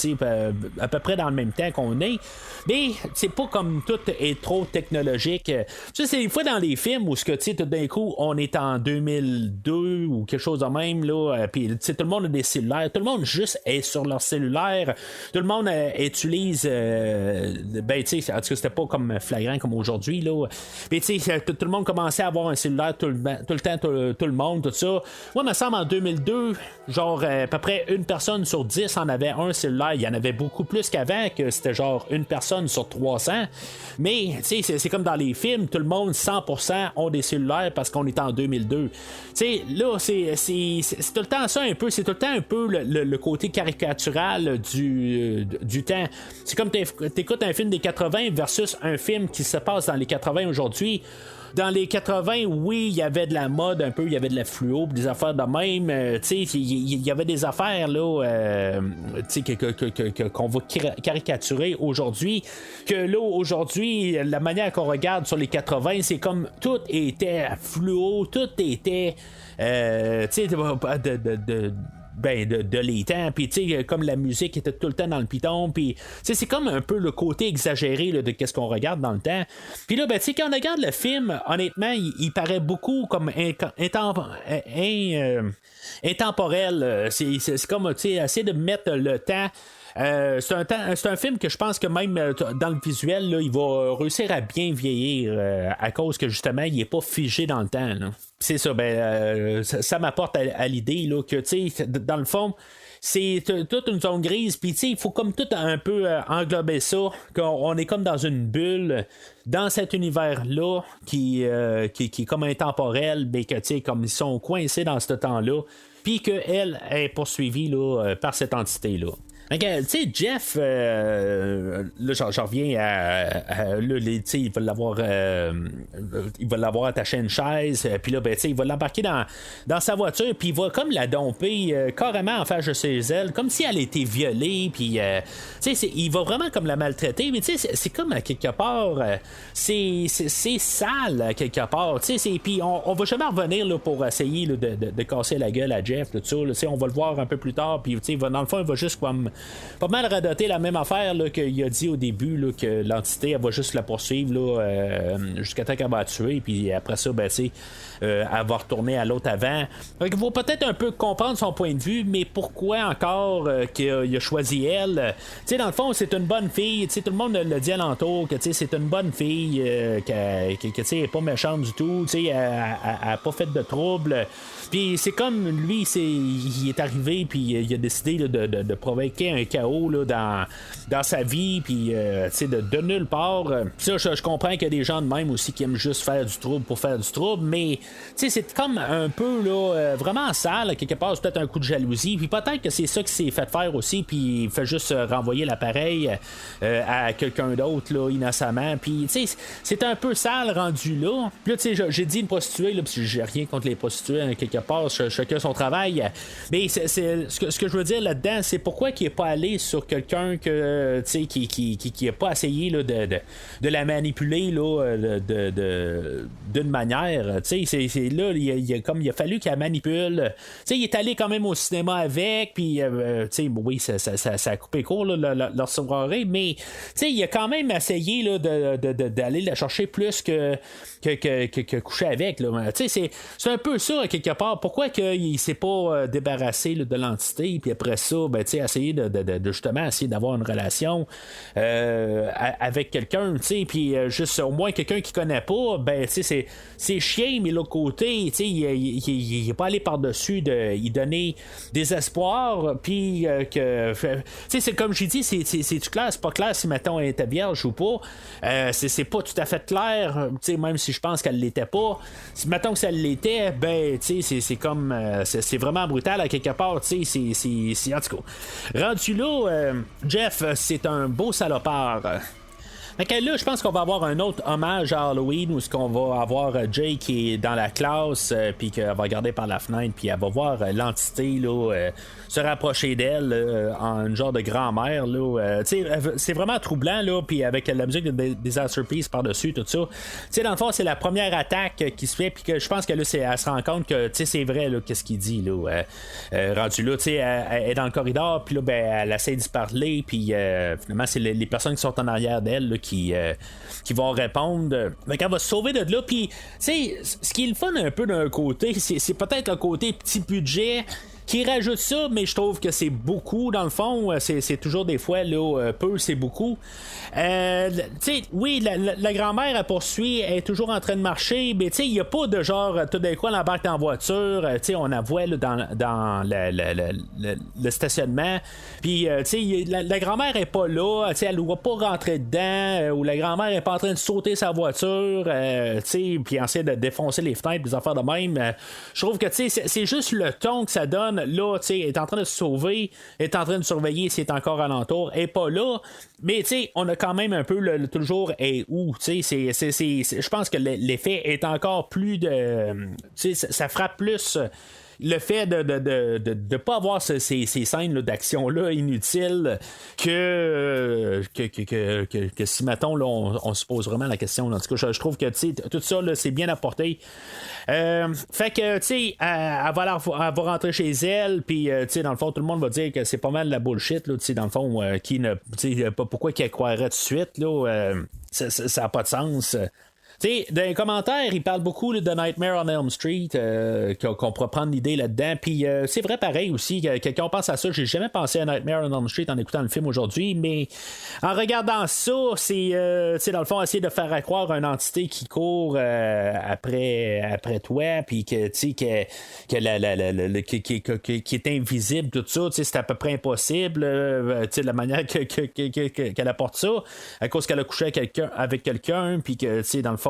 à peu près dans le même temps qu'on est. Mais c'est pas comme tout est trop technologique. C'est des fois dans les films où tout d'un coup, on est en 2002 ou quelque chose de même. Puis tout le monde a des cellulaires. Tout le monde juste est sur leur cellulaire. Tout le monde utilise... en tout cas, c'était pas comme flagrant comme aujourd'hui, là. Mais tout le monde commençait à avoir un cellulaire tout le temps, tout le monde, tout ça. Moi, il me semble en 2002, genre, à peu près une personne sur 10 en avait un cellulaire. Il y en avait beaucoup plus qu'avant, que c'était genre une personne sur 300. Mais, c'est comme dans les films, tout le monde, 100% ont des cellulaires parce qu'on est en 2002. Là, c'est tout le temps ça un peu, c'est tout le temps un peu le côté caricatural du temps. C'est comme t'écoutes un film des 80 versus un film qui se passe dans les 80 aujourd'hui. Dans les 80, oui, il y avait de la mode un peu, il y avait de la fluo, des affaires de même. Il y avait des affaires là, qu'on va caricaturer aujourd'hui. Que là, aujourd'hui, la manière qu'on regarde sur les 80, c'est comme tout était fluo, tout était de l'étang, puis comme la musique était tout le temps dans le piton, puis c'est comme un peu le côté exagéré là, de qu'est-ce qu'on regarde dans le temps. Puis là, quand on regarde le film, honnêtement, il paraît beaucoup comme intemporel. C'est comme essayer de mettre le temps. C'est un film que je pense que même dans le visuel, là, il va réussir à bien vieillir à cause que justement il est pas figé dans le temps. Là. C'est ça, ça m'apporte à l'idée là, que dans le fond, c'est toute une zone grise, puis il faut comme tout un peu englober ça, qu'on est comme dans une bulle dans cet univers-là qui est comme intemporel, mais que comme ils sont coincés dans ce temps-là, puis qu'elle est poursuivie là, par cette entité-là. Jeff, là, j'en reviens à là, il va l'avoir attaché à une chaise, puis là, il va l'embarquer dans sa voiture, puis il va comme la domper carrément en face de ses ailes, comme si elle était violée, puis il va vraiment comme la maltraiter, mais c'est comme à quelque part, c'est sale à quelque part, puis on va jamais revenir là, pour essayer là, de casser la gueule à Jeff, tout ça, là, on va le voir un peu plus tard, puis dans le fond, il va juste comme pas mal radoter la même affaire là, qu'il a dit au début là, que l'entité elle va juste la poursuivre là, jusqu'à temps qu'elle va la tuer, puis après ça elle va retourner à l'autre avant. Donc, il faut peut-être un peu comprendre son point de vue, mais pourquoi encore qu'il a choisi elle. Dans le fond, c'est une bonne fille, tout le monde le dit alentour que c'est une bonne fille qui est pas méchante du tout, elle a pas fait de trouble. Puis c'est comme lui, il est arrivé, puis il a décidé là, de provoquer un chaos là, dans sa vie, puis de nulle part. Ça, je comprends qu'il y a des gens de même aussi qui aiment juste faire du trouble pour faire du trouble, mais c'est comme un peu là, vraiment sale, quelque part, c'est peut-être un coup de jalousie, puis peut-être que c'est ça qui s'est fait faire aussi, puis il fait juste renvoyer l'appareil à quelqu'un d'autre là, innocemment, puis c'est un peu sale rendu là. Puis là, j'ai dit une prostituée, là, puis j'ai rien contre les prostituées, hein, quelque part, chacun son travail, mais ce que je veux dire là-dedans, c'est pourquoi il n'est pas allé sur quelqu'un que qui n'a pas essayé là, de la manipuler là, d'une manière. C'est là, il a fallu qu'il la manipule. Il est allé quand même au cinéma avec, puis oui, ça a coupé court là, leur soirée, mais il a quand même essayé là, d'aller la chercher plus que coucher avec. C'est un peu ça, quelque part. Pourquoi qu'il s'est pas débarrassé là, de l'entité, puis après ça, essayer de justement essayer d'avoir une relation avec quelqu'un, puis juste au moins quelqu'un qui connaît pas, c'est chien, mais l'autre côté, il est pas allé par-dessus y donner des espoirs, puis c'est comme j'ai dit, c'est-tu clair, c'est pas clair si mettons elle était vierge ou pas, c'est pas tout à fait clair, même si je pense qu'elle l'était pas, si mettons que ça l'était, c'est comme c'est vraiment brutal à quelque part, c'est en tout cas rendu là, Jeff, c'est un beau salopard. Fait que là, je pense qu'on va avoir un autre hommage à Halloween où ce qu'on va avoir Jay qui est dans la classe, puis qu'elle va regarder par la fenêtre, puis elle va voir l'entité là, se rapprocher d'elle en une genre de grand-mère. Là, c'est vraiment troublant, là, puis avec la musique de Disaster Piece par-dessus, tout ça. T'sais, dans le fond, c'est la première attaque qui se fait, puis que je pense que là, elle se rend compte que c'est vrai, là, qu'est-ce qu'il dit, là, rendu là, elle est dans le corridor, puis là, ben, elle essaie d'y parler, puis finalement, c'est les personnes qui sont en arrière d'elle, là, qui vont répondre. Donc, elle va se sauver de là, puis, ce qui est le fun un peu d'un côté, c'est peut-être le côté petit budget qui rajoute ça, mais je trouve que c'est beaucoup dans le fond. C'est toujours des fois là, peu, c'est beaucoup. Oui, la grand-mère elle poursuit, elle est toujours en train de marcher, mais il n'y a pas de genre tout d'un coup elle embarque en voiture. On la voit là, dans le stationnement. Puis la grand-mère est pas là, elle ne doit pas rentrer dedans, ou la grand-mère est pas en train de sauter sa voiture, puis essayer de défoncer les fenêtres, des affaires de même. Je trouve que c'est juste le ton que ça donne. Là, elle est en train de se sauver, elle est en train de surveiller s'il est encore alentour, elle est pas là, mais on a quand même un peu toujours est où, je pense que l'effet est encore plus de, ça frappe plus. Le fait de pas avoir ces scènes là, d'action-là inutiles que si, mettons, là, on se pose vraiment la question. Là. En tout cas, je trouve que tout ça, là, c'est bien apporté. Fait que, elle va rentrer chez elle, puis, dans le fond, tout le monde va dire que c'est pas mal la bullshit, là, dans le fond, pourquoi qu'elle croirait tout de suite, là, ça n'a pas de sens. Dans les commentaires, ils parlent beaucoup là, de Nightmare on Elm Street, qu'on pourrait prendre l'idée là-dedans. Puis c'est vrai pareil aussi, quand on pense à ça, j'ai jamais pensé à Nightmare on Elm Street en écoutant le film aujourd'hui, mais en regardant ça, c'est dans le fond essayer de faire croire une entité qui court après toi, puis qui est invisible, tout ça, c'est à peu près impossible, la manière qu'elle apporte ça, à cause qu'elle a couché avec quelqu'un, puis que dans le fond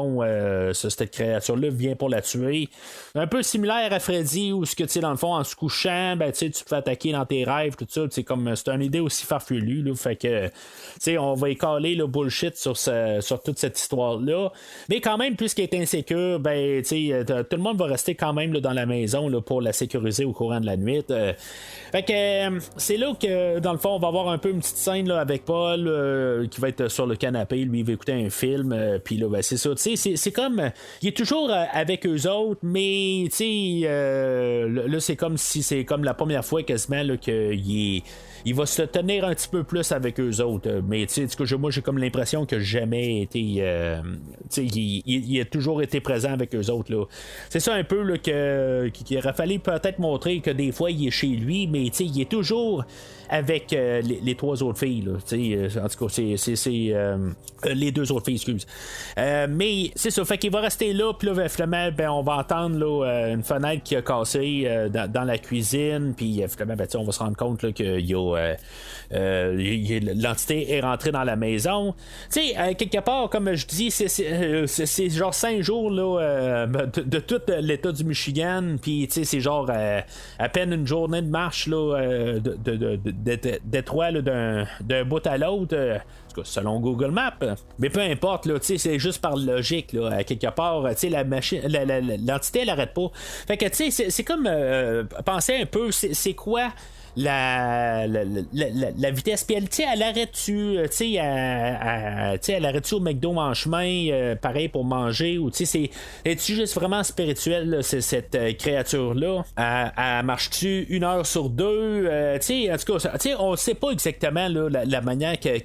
cette créature-là vient pour la tuer. Un peu similaire à Freddy, où ce que dans le fond, en se couchant, tu te fais attaquer dans tes rêves, tout ça. C'est une idée aussi farfelue. Là, fait que on va écaler le bullshit sur toute cette histoire-là. Mais quand même, puisqu'elle est insécure, tout le monde va rester quand même là, dans la maison là, pour la sécuriser au courant de la nuit. Fait que c'est là que dans le fond, on va avoir un peu une petite scène là, avec Paul qui va être sur le canapé. Lui, il va écouter un film. Puis là, c'est ça. C'est comme il est toujours avec eux autres, mais là c'est comme si c'est comme la première fois quasiment là, qu'il va se tenir un petit peu plus avec eux autres, mais moi j'ai comme l'impression que jamais été il a toujours été présent avec eux autres là. C'est ça un peu là, qu'il aurait fallu peut-être montrer que des fois il est chez lui, mais il est toujours avec les trois autres filles là, en tout cas c'est les deux autres filles, excuse. Mais c'est ça, fait qu'il va rester là, puis là, finalement, on va entendre là, une fenêtre qui a cassé dans la cuisine, puis finalement, on va se rendre compte là, que l'entité est rentrée dans la maison. Quelque part, comme je dis, c'est genre 5 jours là, de tout l'État du Michigan, puis c'est genre à peine une journée de marche là, d'étroit d'un bout à l'autre. Selon Google Maps, mais peu importe là, c'est juste par logique là, quelque part, la machine, l'entité elle arrête pas. Fait que c'est comme penser un peu, c'est quoi la vitesse, puis elle arrête-tu, elle arrête-tu au McDo en chemin, pareil pour manger, ou es-tu juste vraiment spirituel là, cette créature-là, elle marche-tu 1 heure sur 2, en tout cas, on sait pas exactement là, la manière qu'elle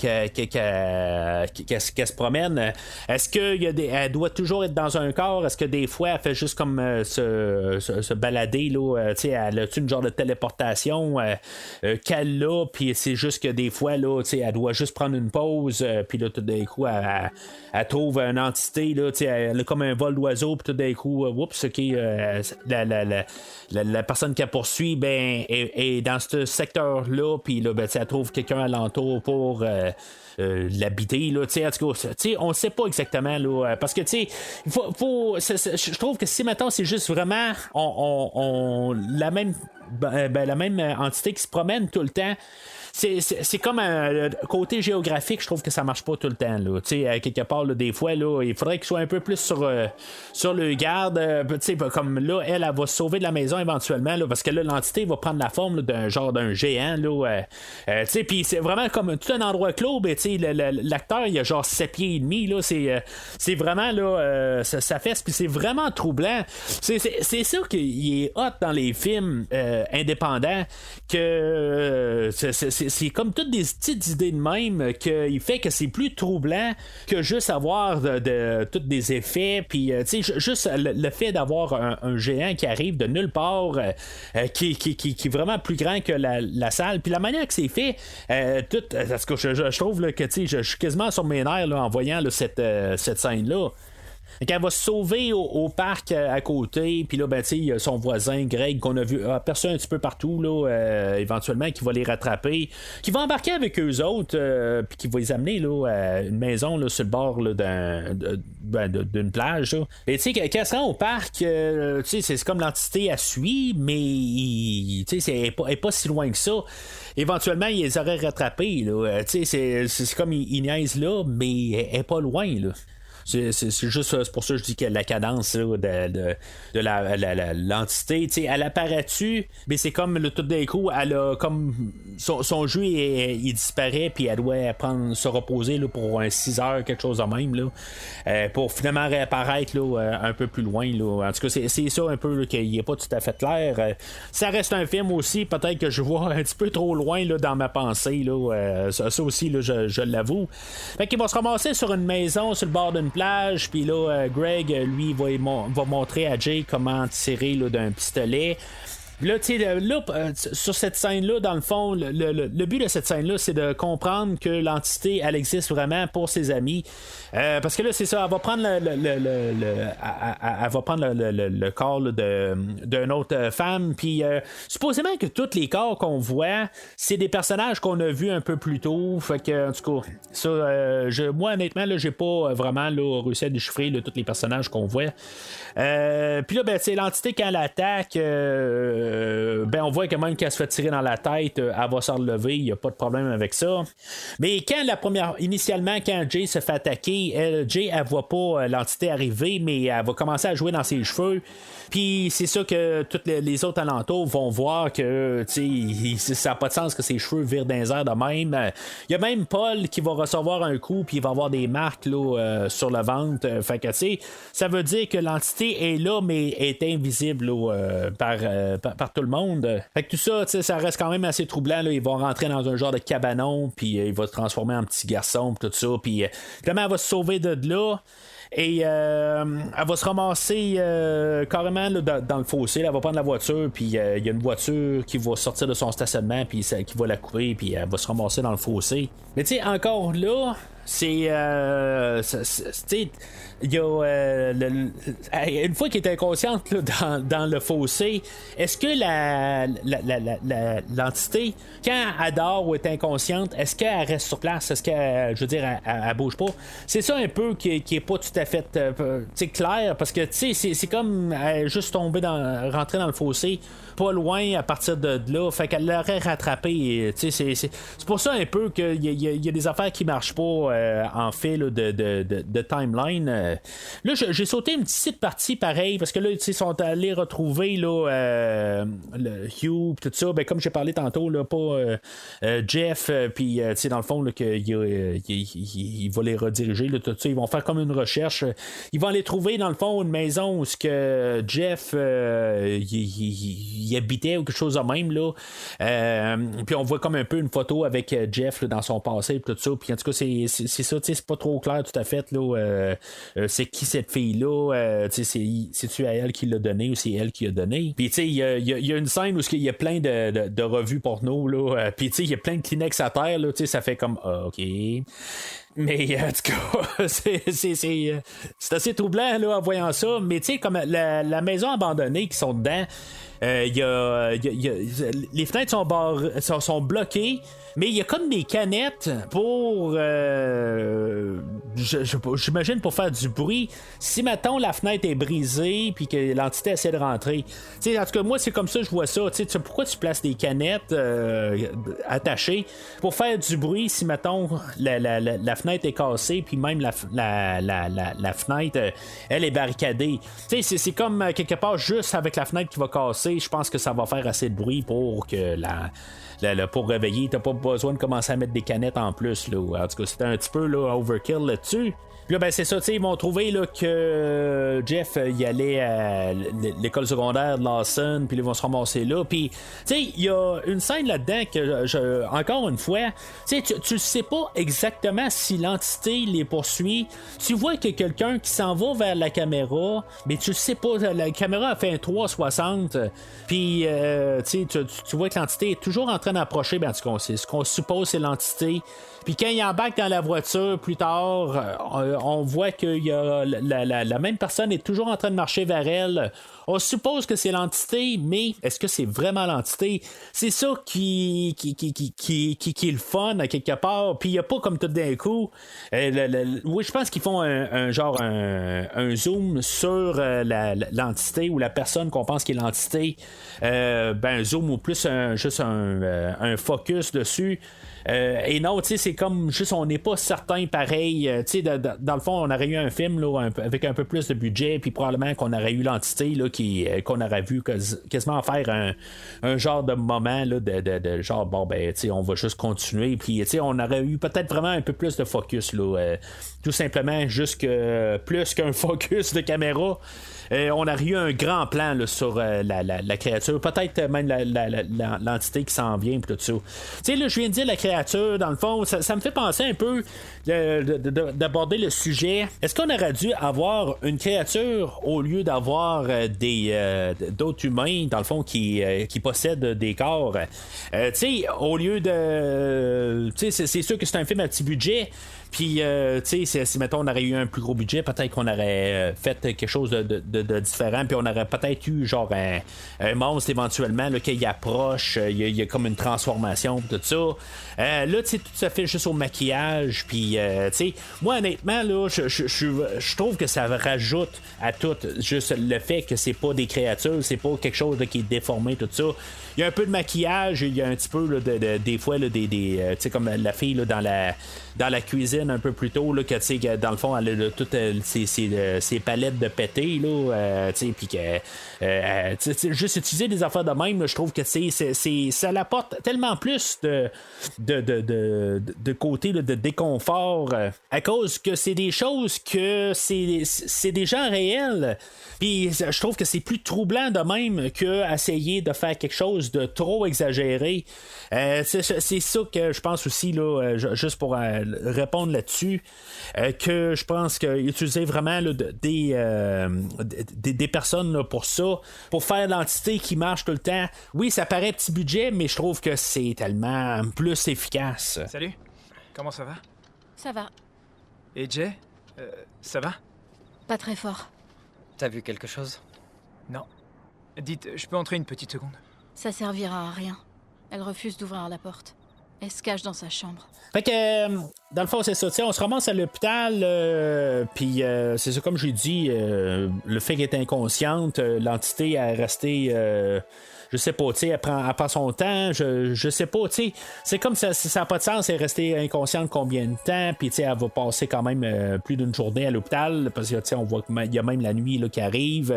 se promène. Est-ce qu'elle doit toujours être dans un corps? Est-ce que des fois elle fait juste comme se balader là, elle a-tu une genre de téléportation qu'elle a, puis c'est juste que des fois là, elle doit juste prendre une pause, puis là tout d'un coup elle trouve une entité là, elle a comme un vol d'oiseau, puis tout d'un coup oups, la personne qu'elle poursuit est dans ce secteur là, puis là elle trouve quelqu'un alentour pour l'habiter là, en tout cas, on ne sait pas exactement là, parce que je trouve que si maintenant c'est juste vraiment on la même la même entité qui se promène tout le temps. C'est comme un côté géographique, je trouve que ça marche pas tout le temps. Là. Quelque part, là, des fois, là, il faudrait qu'il soit un peu plus sur le garde. Comme là, elle va se sauver de la maison éventuellement, là, parce que là, l'entité va prendre la forme là, d'un géant. Puis c'est vraiment comme tout un endroit clos. L'acteur, il a genre 7 pieds et demi. Là, c'est vraiment là, ça fesse, puis c'est vraiment troublant. C'est ça qui est hot dans les films indépendants, que c'est comme toutes des petites idées de même qu'il fait que c'est plus troublant que juste avoir tous des effets, puis juste le fait d'avoir un géant qui arrive de nulle part, qui est vraiment plus grand que la salle, puis la manière que c'est fait, parce que je trouve là, que je suis quasiment sur mes nerfs là, en voyant là, cette scène-là. Elle va se sauver au parc à côté, puis là, il y a son voisin Greg qu'on a vu aperçu un petit peu partout, là, éventuellement, qui va les rattraper, qui va embarquer avec eux autres, puis qui va les amener là, à une maison là, sur le bord là, d'une plage. Là. Et tu sais, quand elle se rend au parc, c'est comme l'entité à suit, mais elle n'est pas si loin que ça. Éventuellement, ils les auraient rattrapés. Là. C'est comme ils niaisent là, mais elle n'est pas loin. Là. C'est juste pour ça que je dis que la cadence là, de l'entité, elle apparaît-tu, mais c'est comme le tout d'un coup, elle a comme son jeu il disparaît, puis elle doit se reposer là, pour 6 heures, quelque chose de même là, pour finalement réapparaître là, un peu plus loin là. En tout cas, c'est ça un peu là, qu'il n'est pas tout à fait clair. Ça reste un film aussi, peut-être que je vois un petit peu trop loin là, dans ma pensée là, ça aussi là, je l'avoue. Fait qu'il va se ramasser sur une maison sur le bord d'une plage, puis là Greg lui va montrer à Jay comment tirer là, d'un pistolet. Là, sur cette scène-là, dans le fond, le but de cette scène-là, c'est de comprendre que l'entité, elle existe vraiment pour ses amis. Parce que là, c'est ça, elle va prendre le corps d'une autre femme, puis supposément que tous les corps qu'on voit, c'est des personnages qu'on a vus un peu plus tôt. Fait que, en tout cas, ça, moi, honnêtement, là, j'ai pas vraiment là, réussi à déchiffrer là, tous les personnages qu'on voit. Puis là, l'entité, quand elle attaque, on voit que même qu'elle se fait tirer dans la tête, elle va se relever, il n'y a pas de problème avec ça. Mais initialement, quand Jay se fait attaquer, Jay, elle voit pas l'entité arriver, mais elle va commencer à jouer dans ses cheveux. Puis c'est ça que tous les autres alentours vont voir que ça n'a pas de sens que ses cheveux virent dans les airs de même. Il y a même Paul qui va recevoir un coup, puis il va avoir des marques là, sur le ventre. Fait que ça veut dire que l'entité est là, mais est invisible là, par tout le monde. Fait que tout ça, ça reste quand même assez troublant. Là. Ils vont rentrer dans un genre de cabanon, puis il va se transformer en petit garçon, puis tout ça. Puis comment elle va se sauver de là? Et elle va se ramasser carrément là, dans le fossé. Là, elle va prendre la voiture, puis il y a une voiture qui va sortir de son stationnement, puis qui va la couper, puis elle va se ramasser dans le fossé. Mais tu sais, encore là, c'est il y a une fois qu'elle est inconsciente là, dans le fossé, est-ce que l'entité, quand elle dort ou est inconsciente, est-ce qu'elle reste sur place? Est-ce qu'elle, je veux dire, elle bouge pas? C'est ça un peu qui est pas tout à fait clair, parce que c'est comme juste rentrer dans le fossé pas loin à partir de là, fait qu'elle l'aurait rattrapé. C'est pour ça un peu qu'il y a des affaires qui marchent pas en fait là, de timeline. Là, j'ai sauté une petite partie pareil, parce que là, ils sont allés retrouver là, le Hugh tout ça, comme j'ai parlé tantôt, là, pas Jeff, puis dans le fond, là, il va les rediriger, là, tout ça, ils vont faire comme une recherche. Ils vont aller trouver, dans le fond, une maison où ce que Jeff il habitait ou quelque chose de même là. Puis on voit comme un peu une photo avec Jeff là, dans son passé et tout ça. Puis en tout cas, c'est ça, c'est pas trop clair tout à fait là. C'est qui cette fille-là? C'est-tu à elle qui l'a donné ou c'est elle qui l'a donné? Puis tu sais, il y a une scène où il y a plein de revues porno là. Puis tu sais, il y a plein de Kleenex à terre là. Ça fait comme OK. Mais en tout cas, c'est assez troublant là, en voyant ça. Mais tu sais, comme la maison abandonnée qui sont dedans, les fenêtres sont bloquées, mais il y a comme des canettes pour j'imagine pour faire du bruit si mettons la fenêtre est brisée puis que l'entité essaie de rentrer. T'sais, en tout cas moi c'est comme ça que je vois ça. T'sais, pourquoi tu places des canettes attachées pour faire du bruit si mettons la fenêtre est cassée puis même la fenêtre elle est barricadée. C'est comme quelque part juste avec la fenêtre qui va casser, je pense que ça va faire assez de bruit pour que pour réveiller, t'as pas besoin de commencer à mettre des canettes en plus. Là. En tout cas, c'était un petit peu là, overkill là-dessus. Puis là, ben, c'est ça, ils vont trouver là, que Jeff il allait à l'école secondaire de Lawson, puis ils vont se ramasser là. Puis, il y a une scène là-dedans que, encore une fois, tu sais pas exactement si l'entité les poursuit. Tu vois qu'il y a quelqu'un qui s'en va vers la caméra, mais tu sais pas, la caméra a fait un 360, puis tu vois que l'entité est toujours en train d'approcher. Ben, en tout cas, ce qu'on suppose, c'est l'entité. Puis quand il embarque dans la voiture plus tard, on voit que la même personne est toujours en train de marcher vers elle. On suppose que c'est l'entité, mais est-ce que c'est vraiment l'entité? C'est ça qui est le fun à quelque part. Puis il n'y a pas comme tout d'un coup. Oui, je pense qu'ils font un zoom sur l'entité ou la personne qu'on pense qu'est l'entité. Un zoom ou plus juste un focus dessus. Et non, tu sais, c'est comme juste on n'est pas certain pareil. Tu sais, dans le fond, on aurait eu un film là, avec un peu plus de budget, puis probablement qu'on aurait eu l'entité là, qu'on aurait vu quasiment faire un genre de moment là, de genre bon ben tu sais, on va juste continuer, puis tu sais, on aurait eu peut-être vraiment un peu plus de focus là, tout simplement juste que plus qu'un focus de caméra. On a eu un grand plan là, sur la créature, peut-être même l'entité qui s'en vient, tout ça. Tu sais, là, je viens de dire la créature, dans le fond, ça me fait penser un peu d'aborder le sujet. Est-ce qu'on aurait dû avoir une créature au lieu d'avoir d'autres humains, dans le fond, qui possèdent des corps? Tu sais, au lieu de... Tu sais, c'est sûr que c'est un film à petit budget. Puis, tu sais, si mettons on aurait eu un plus gros budget, peut-être qu'on aurait fait quelque chose de différent, puis on aurait peut-être eu genre un monstre éventuellement là, qui approche, il y a comme une transformation, tout ça. Là, tu sais, tout ça fait juste au maquillage, puis, tu sais, moi honnêtement, là, je trouve que ça rajoute à tout, juste le fait que c'est pas des créatures, c'est pas quelque chose là, qui est déformé, tout ça. Il y a un peu de maquillage, il y a un petit peu là, des fois là, tu sais, comme la fille là, dans la cuisine un peu plus tôt là, que tu sais dans le fond elle a toutes ses palettes de pété là, tu sais, puis que juste utiliser des affaires de même là, je trouve que ça l'apporte tellement plus de côté là, de déconfort, à cause que c'est des choses que c'est des gens réels, puis je trouve que c'est plus troublant de même que essayer de faire quelque chose de trop exagéré. C'est ça que je pense aussi là, juste pour répondre là-dessus, que je pense qu'utiliser vraiment là, des personnes là, pour ça, pour faire l'entité qui marche tout le temps, oui, ça paraît petit budget, mais je trouve que c'est tellement plus efficace. Salut, comment ça va? Ça va. Et Jay, ça va? Pas très fort. T'as vu quelque chose? Non. Dites, je peux entrer une petite seconde? Ça servira à rien. Elle refuse d'ouvrir la porte. Elle se cache dans sa chambre. Fait que, dans le fond, c'est ça. On se ramasse à l'hôpital, puis c'est ça, comme j'ai dit, le fait qu'elle est inconsciente, l'entité est restée... je sais pas, tu sais, elle prend son temps, je sais pas, tu sais, c'est comme ça n'a pas de sens, elle est restée inconsciente combien de temps, puis tu sais, elle va passer quand même plus d'une journée à l'hôpital, parce que tu sais, on voit qu'il y a même la nuit là, qui arrive,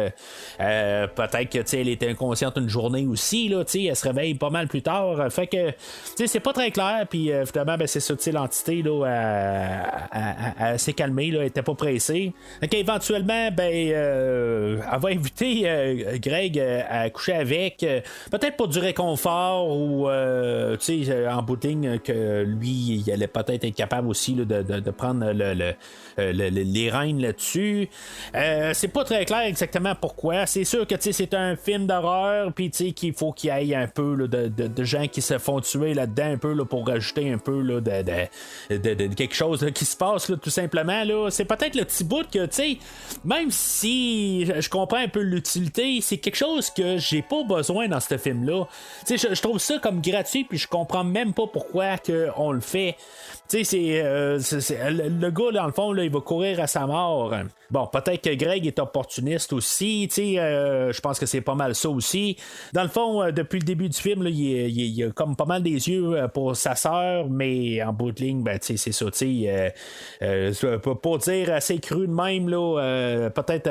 peut-être que tu sais, elle était inconsciente une journée aussi, là, tu sais, elle se réveille pas mal plus tard, fait que, tu sais, c'est pas très clair, puis finalement, ben, c'est ça, tu sais, l'entité, là, elle s'est calmée, là, elle était pas pressée, fait qu'éventuellement, ben, elle va inviter Greg à coucher avec, peut-être pour du réconfort ou tu sais en bout de ligne que lui il allait peut-être être capable aussi là, de prendre les rênes là-dessus. C'est pas très clair exactement pourquoi. C'est sûr que tu sais c'est un film d'horreur, puis tu sais qu'il faut qu'il y ait un peu là, de gens qui se font tuer là-dedans un peu là, pour rajouter un peu là, de de quelque chose là, qui se passe là, tout simplement. Là. C'est peut-être le petit bout que, tu sais, même si je comprends un peu l'utilité, c'est quelque chose que j'ai pas besoin dans ce film-là. Tu sais, je trouve ça comme gratuit, puis je comprends même pas pourquoi que on le fait. Tu sais, le gars, dans le fond, là, il va courir à sa mort. Bon, peut-être que Greg est opportuniste aussi, tu sais, je pense que c'est pas mal ça aussi. Dans le fond, depuis le début du film, là, il a comme pas mal des yeux pour sa sœur, mais en bout de ligne, ben, tu sais, c'est ça, tu sais, pour dire assez cru de même, là, peut-être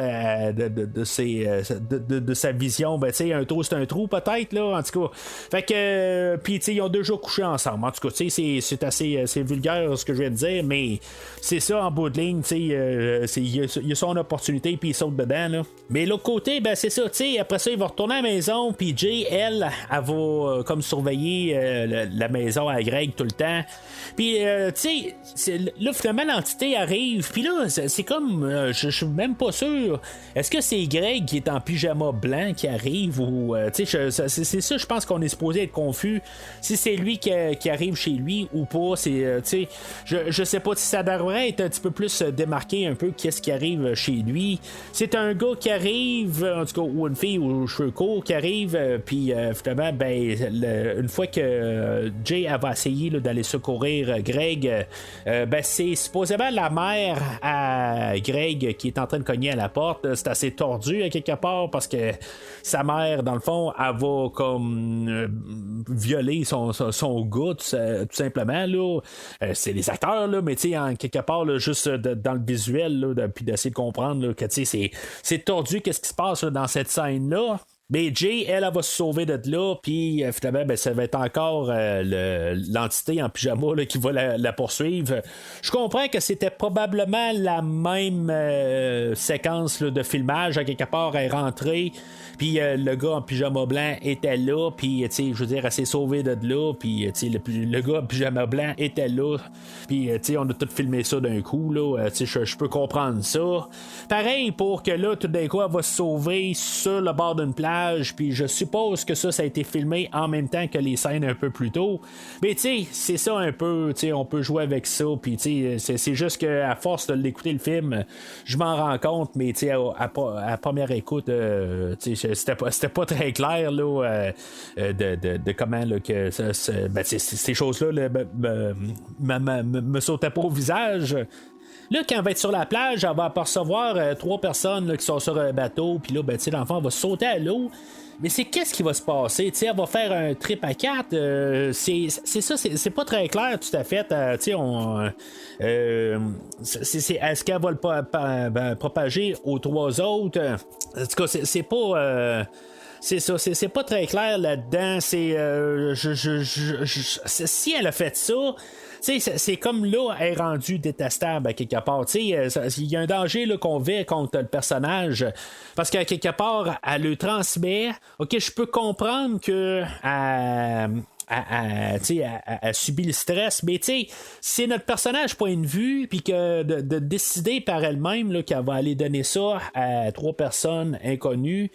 de sa vision, ben, tu sais, un trou, c'est un trou, peut-être, là, en tout cas. Fait que, puis, tu sais, ils ont déjà couché ensemble, en tout cas, tu sais, c'est assez vulgaire ce que je viens de dire, mais c'est ça, en bout de ligne, tu sais, il a son opportunité, puis il saute dedans, là. Mais l'autre côté, ben, c'est ça, tu sais, après ça, il va retourner à la maison, puis Jay, elle va comme surveiller la maison à Greg tout le temps. Puis, tu sais, là, finalement, l'entité arrive, puis là, c'est comme, je suis même pas sûr, est-ce que c'est Greg qui est en pyjama blanc qui arrive, ou, tu sais, c'est ça, je pense qu'on est supposé être confus, si c'est lui qui arrive chez lui ou pas, c'est, tu sais, je sais pas si ça devrait être un petit peu plus démarqué un peu qu'est-ce qui arrive chez lui. C'est un gars qui arrive, en tout cas, ou une fille aux cheveux courts qui arrive, puis finalement, ben, une fois que Jay elle va essayer là, d'aller secourir Greg, ben, c'est supposément la mère à Greg qui est en train de cogner à la porte. C'est assez tordu à quelque part parce que sa mère, dans le fond, elle va comme violer son gars, tout simplement. Là. C'est les acteurs, là, mais tu sais, en quelque part, là, juste dans le visuel, là, puis d'essayer de comprendre là, que c'est tordu, qu'est-ce qui se passe là, dans cette scène-là. Mais Jay, elle va se sauver de là, puis finalement, ben, ça va être encore l'entité en pyjama là, qui va la poursuivre. Je comprends que c'était probablement la même séquence là, de filmage, à quelque part, elle est rentrée, puis le gars en pyjama blanc était là, puis je veux dire, elle s'est sauvée de là, puis le gars en pyjama blanc était là, puis on a tout filmé ça d'un coup, là, je peux comprendre ça. Pareil pour que là, tout d'un coup, elle va se sauver sur le bord d'une plage, puis je suppose que ça a été filmé en même temps que les scènes un peu plus tôt. Mais tu sais, c'est ça un peu, on peut jouer avec ça, puis c'est juste qu'à force de l'écouter le film, je m'en rends compte, mais à première écoute, c'était pas très clair là, de comment là, que ces choses-là là, me sautaient pas au visage. Là, quand elle va être sur la plage, elle va apercevoir 3 personnes là, qui sont sur un bateau, puis là, ben, l'enfant va sauter à l'eau. Mais c'est qu'est-ce qui va se passer? T'sais, elle va faire un trip à 4. C'est ça, c'est pas très clair tout à fait. Est-ce qu'elle va le propager aux 3 autres? En tout cas, c'est pas... c'est ça, c'est pas très clair là-dedans. C'est si elle a fait ça, c'est comme là, elle est rendue détestable à quelque part. Il y a un danger là, qu'on vit contre le personnage. Parce qu'à quelque part, elle le transmet. Ok, je peux comprendre que elle subit le stress, mais c'est notre personnage point de vue, puis que de décider par elle-même là, qu'elle va aller donner ça à 3 personnes inconnues,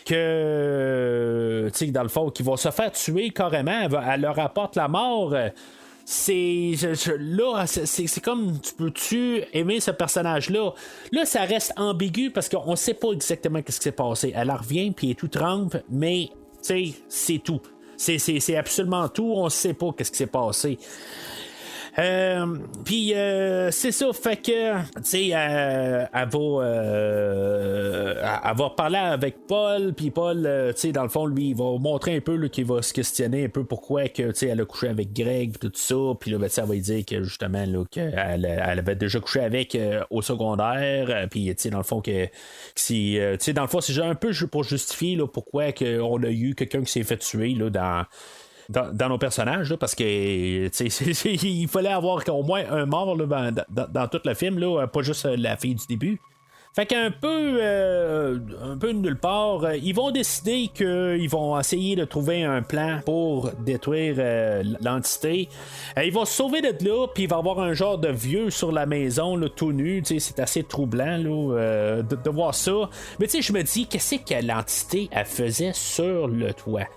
que dans le fond, qui vont se faire tuer carrément, elle leur apporte la mort. C'est comme tu peux-tu aimer ce personnage-là? Là, ça reste ambigu parce qu'on sait pas exactement ce qui s'est passé. Elle revient puis elle est tout trempe, mais c'est tout. C'est absolument tout. On sait pas ce qui s'est passé. Puis c'est ça, fait que elle va parler avec Paul, puis Paul dans le fond lui il va montrer un peu là, qu'il va se questionner un peu pourquoi que elle a couché avec Greg tout ça, puis là elle va lui dire que justement là, qu'elle avait déjà couché avec au secondaire, puis dans le fond que si dans le fond c'est un peu pour justifier là, pourquoi on a eu quelqu'un qui s'est fait tuer là, dans nos personnages, là, parce que il fallait avoir au moins un mort là, dans tout le film, là, pas juste la fille du début. Fait qu'un peu de nulle part, ils vont décider qu'ils vont essayer de trouver un plan pour détruire l'entité. Ils vont se sauver de là, puis il va y avoir un genre de vieux sur la maison, là, tout nu. C'est assez troublant là, de voir ça. Mais je me dis, qu'est-ce que l'entité elle faisait sur le toit?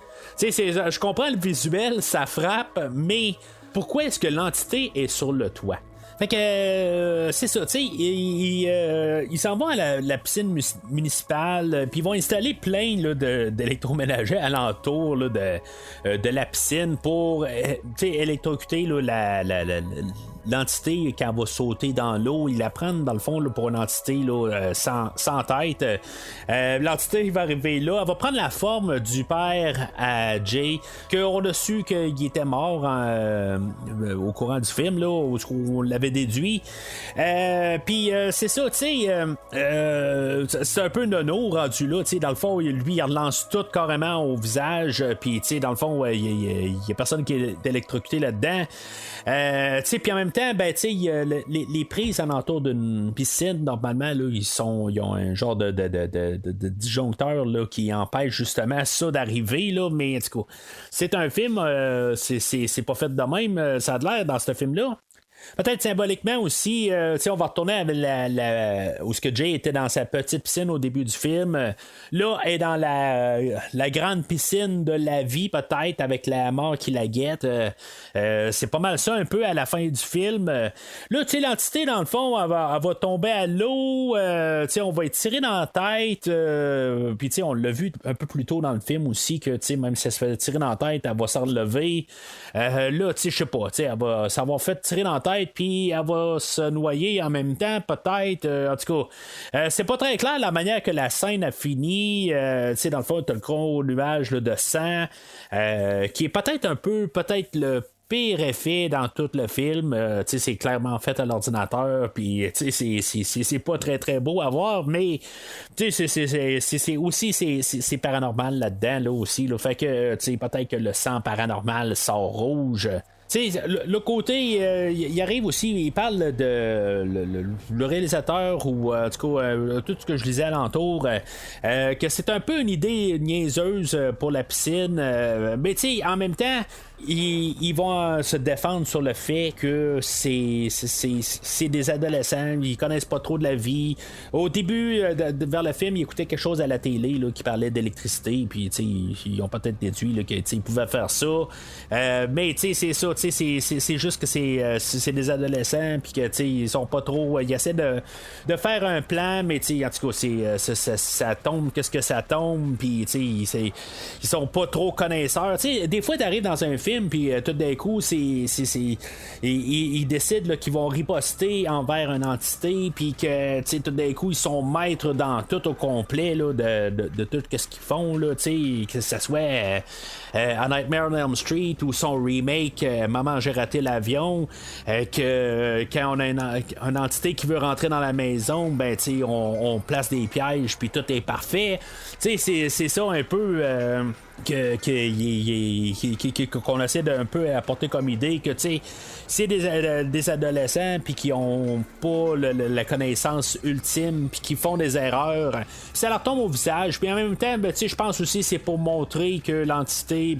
Je comprends le visuel, ça frappe, mais pourquoi est-ce que l'entité est sur le toit? Fait que c'est ça, tu sais, ils s'en vont à la piscine municipale, puis ils vont installer plein là, d'électroménagers alentour là, de la piscine pour électrocuter là, l'entité quand elle va sauter dans l'eau. Ils la prennent dans le fond là, pour une entité là, sans tête. L'entité va arriver là, elle va prendre la forme du père à Jay, qu'on a su qu'il était mort au courant du film, là, où on l'avait déduit. Puis c'est ça, tu sais, c'est un peu nono rendu là, tu sais, dans le fond, lui, il relance tout carrément au visage, puis tu sais, dans le fond, il y a personne qui est électrocuté là-dedans. Tu sais, puis en même temps, ben, tu sais, les prises alentour d'une piscine, normalement, là, ils ont un genre de disjoncteur là, qui empêche justement ça d'arriver, là, mais en tout cas, c'est un film, c'est pas fait de même, ça a l'air dans ce film-là. Peut-être symboliquement aussi, on va retourner avec où ce que Jay était dans sa petite piscine au début du film. Là, elle est dans la grande piscine de la vie, peut-être, avec la mort qui la guette. C'est pas mal ça, un peu, à la fin du film. Là, tu sais, l'entité, dans le fond, elle va tomber à l'eau. On va être tiré dans la tête. Puis, tu sais, on l'a vu un peu plus tôt dans le film aussi, que, tu sais, même si elle se fait tirer dans la tête, elle va s'en relever. Là, tu sais, je sais pas, tu sais, elle va s'avoir fait tirer dans la tête, puis elle va se noyer en même temps, peut-être. En tout cas, c'est pas très clair la manière que la scène a fini. Tu sais, dans le fond, t'as le gros nuage là, de sang, qui est peut-être le pire effet dans tout le film. Tu sais, c'est clairement fait à l'ordinateur, puis tu sais, c'est pas très très beau à voir, mais tu sais, c'est aussi c'est paranormal là-dedans là aussi là. Fait que tu sais, peut-être que le sang paranormal sort rouge. Tu sais, le côté, il arrive aussi, il parle de le réalisateur, ou en tout cas, tout ce que je lisais alentour, que c'est un peu une idée niaiseuse pour la piscine, mais tu sais, en même temps, ils vont se défendre sur le fait que c'est des adolescents, ils connaissent pas trop de la vie. Au début, vers le film, ils écoutaient quelque chose à la télé là, qui parlait d'électricité, puis ils ont peut-être déduit là, qu'ils pouvaient faire ça. Mais c'est ça, c'est juste que c'est des adolescents, puis que ils sont pas trop. Ils essaient de faire un plan, mais en tout cas, ça tombe, qu'est-ce que ça tombe, puis ils sont pas trop connaisseurs. Des fois, t'arrives dans un film, puis tout d'un coup, ils décident là, qu'ils vont riposter envers une entité, puis que tout d'un coup, ils sont maîtres dans tout au complet là, de tout ce qu'ils font, là, que ce soit A Nightmare on Elm Street ou son remake Maman j'ai raté l'avion, que quand on a une entité qui veut rentrer dans la maison, ben on place des pièges, puis tout est parfait. C'est ça un peu qu'on essaie d'un peu apporter comme idée, que c'est des adolescents puis qui ont pas la connaissance ultime, puis qui font des erreurs, ça leur tombe au visage. Puis en même temps, je pense aussi c'est pour montrer que l'entité,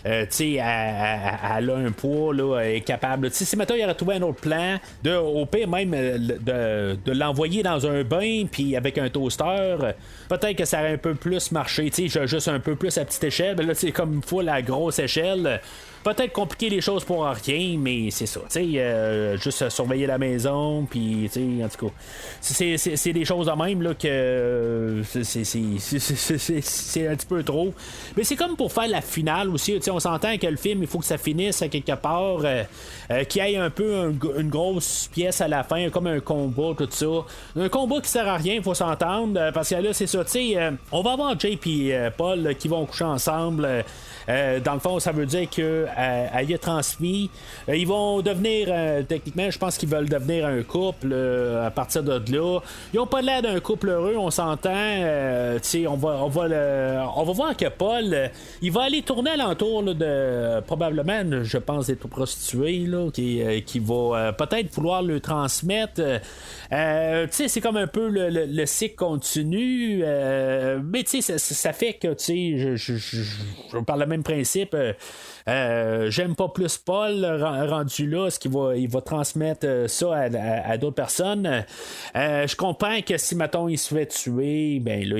elle a un poids, là, est capable. Si maintenant il aurait trouvé un autre plan, au pire même de l'envoyer dans un bain, puis avec un toaster, peut-être que ça aurait un peu plus marché. Juste un peu plus à petite échelle. Là, c'est comme il faut la grosse échelle. Peut-être compliquer les choses pour rien, mais c'est ça. Juste surveiller la maison, puis en tout cas, c'est des choses de même là, que c'est un petit peu trop. Mais c'est comme pour faire la finale aussi. On s'entend que le film, il faut que ça finisse à quelque part, qu'il y ait un peu une grosse pièce à la fin, comme un combat, tout ça. Un combat qui sert à rien, il faut s'entendre, parce que là, c'est ça. On va avoir Jay et Paul qui vont coucher ensemble. Dans le fond, ça veut dire que elle y a transmis. Ils vont devenir, techniquement, je pense qu'ils veulent devenir un couple à partir de là. Ils ont pas l'air d'un couple heureux, on s'entend. On va voir que Paul, il va aller tourner alentour là, de probablement, je pense, des prostituées là, qui va peut-être vouloir le transmettre. C'est comme un peu le cycle continu. Mais ça fait que je par le même principe, j'aime pas plus Paul rendu là, ce qu'il il va transmettre ça à d'autres personnes. Je comprends que si mettons il se fait tuer, ben là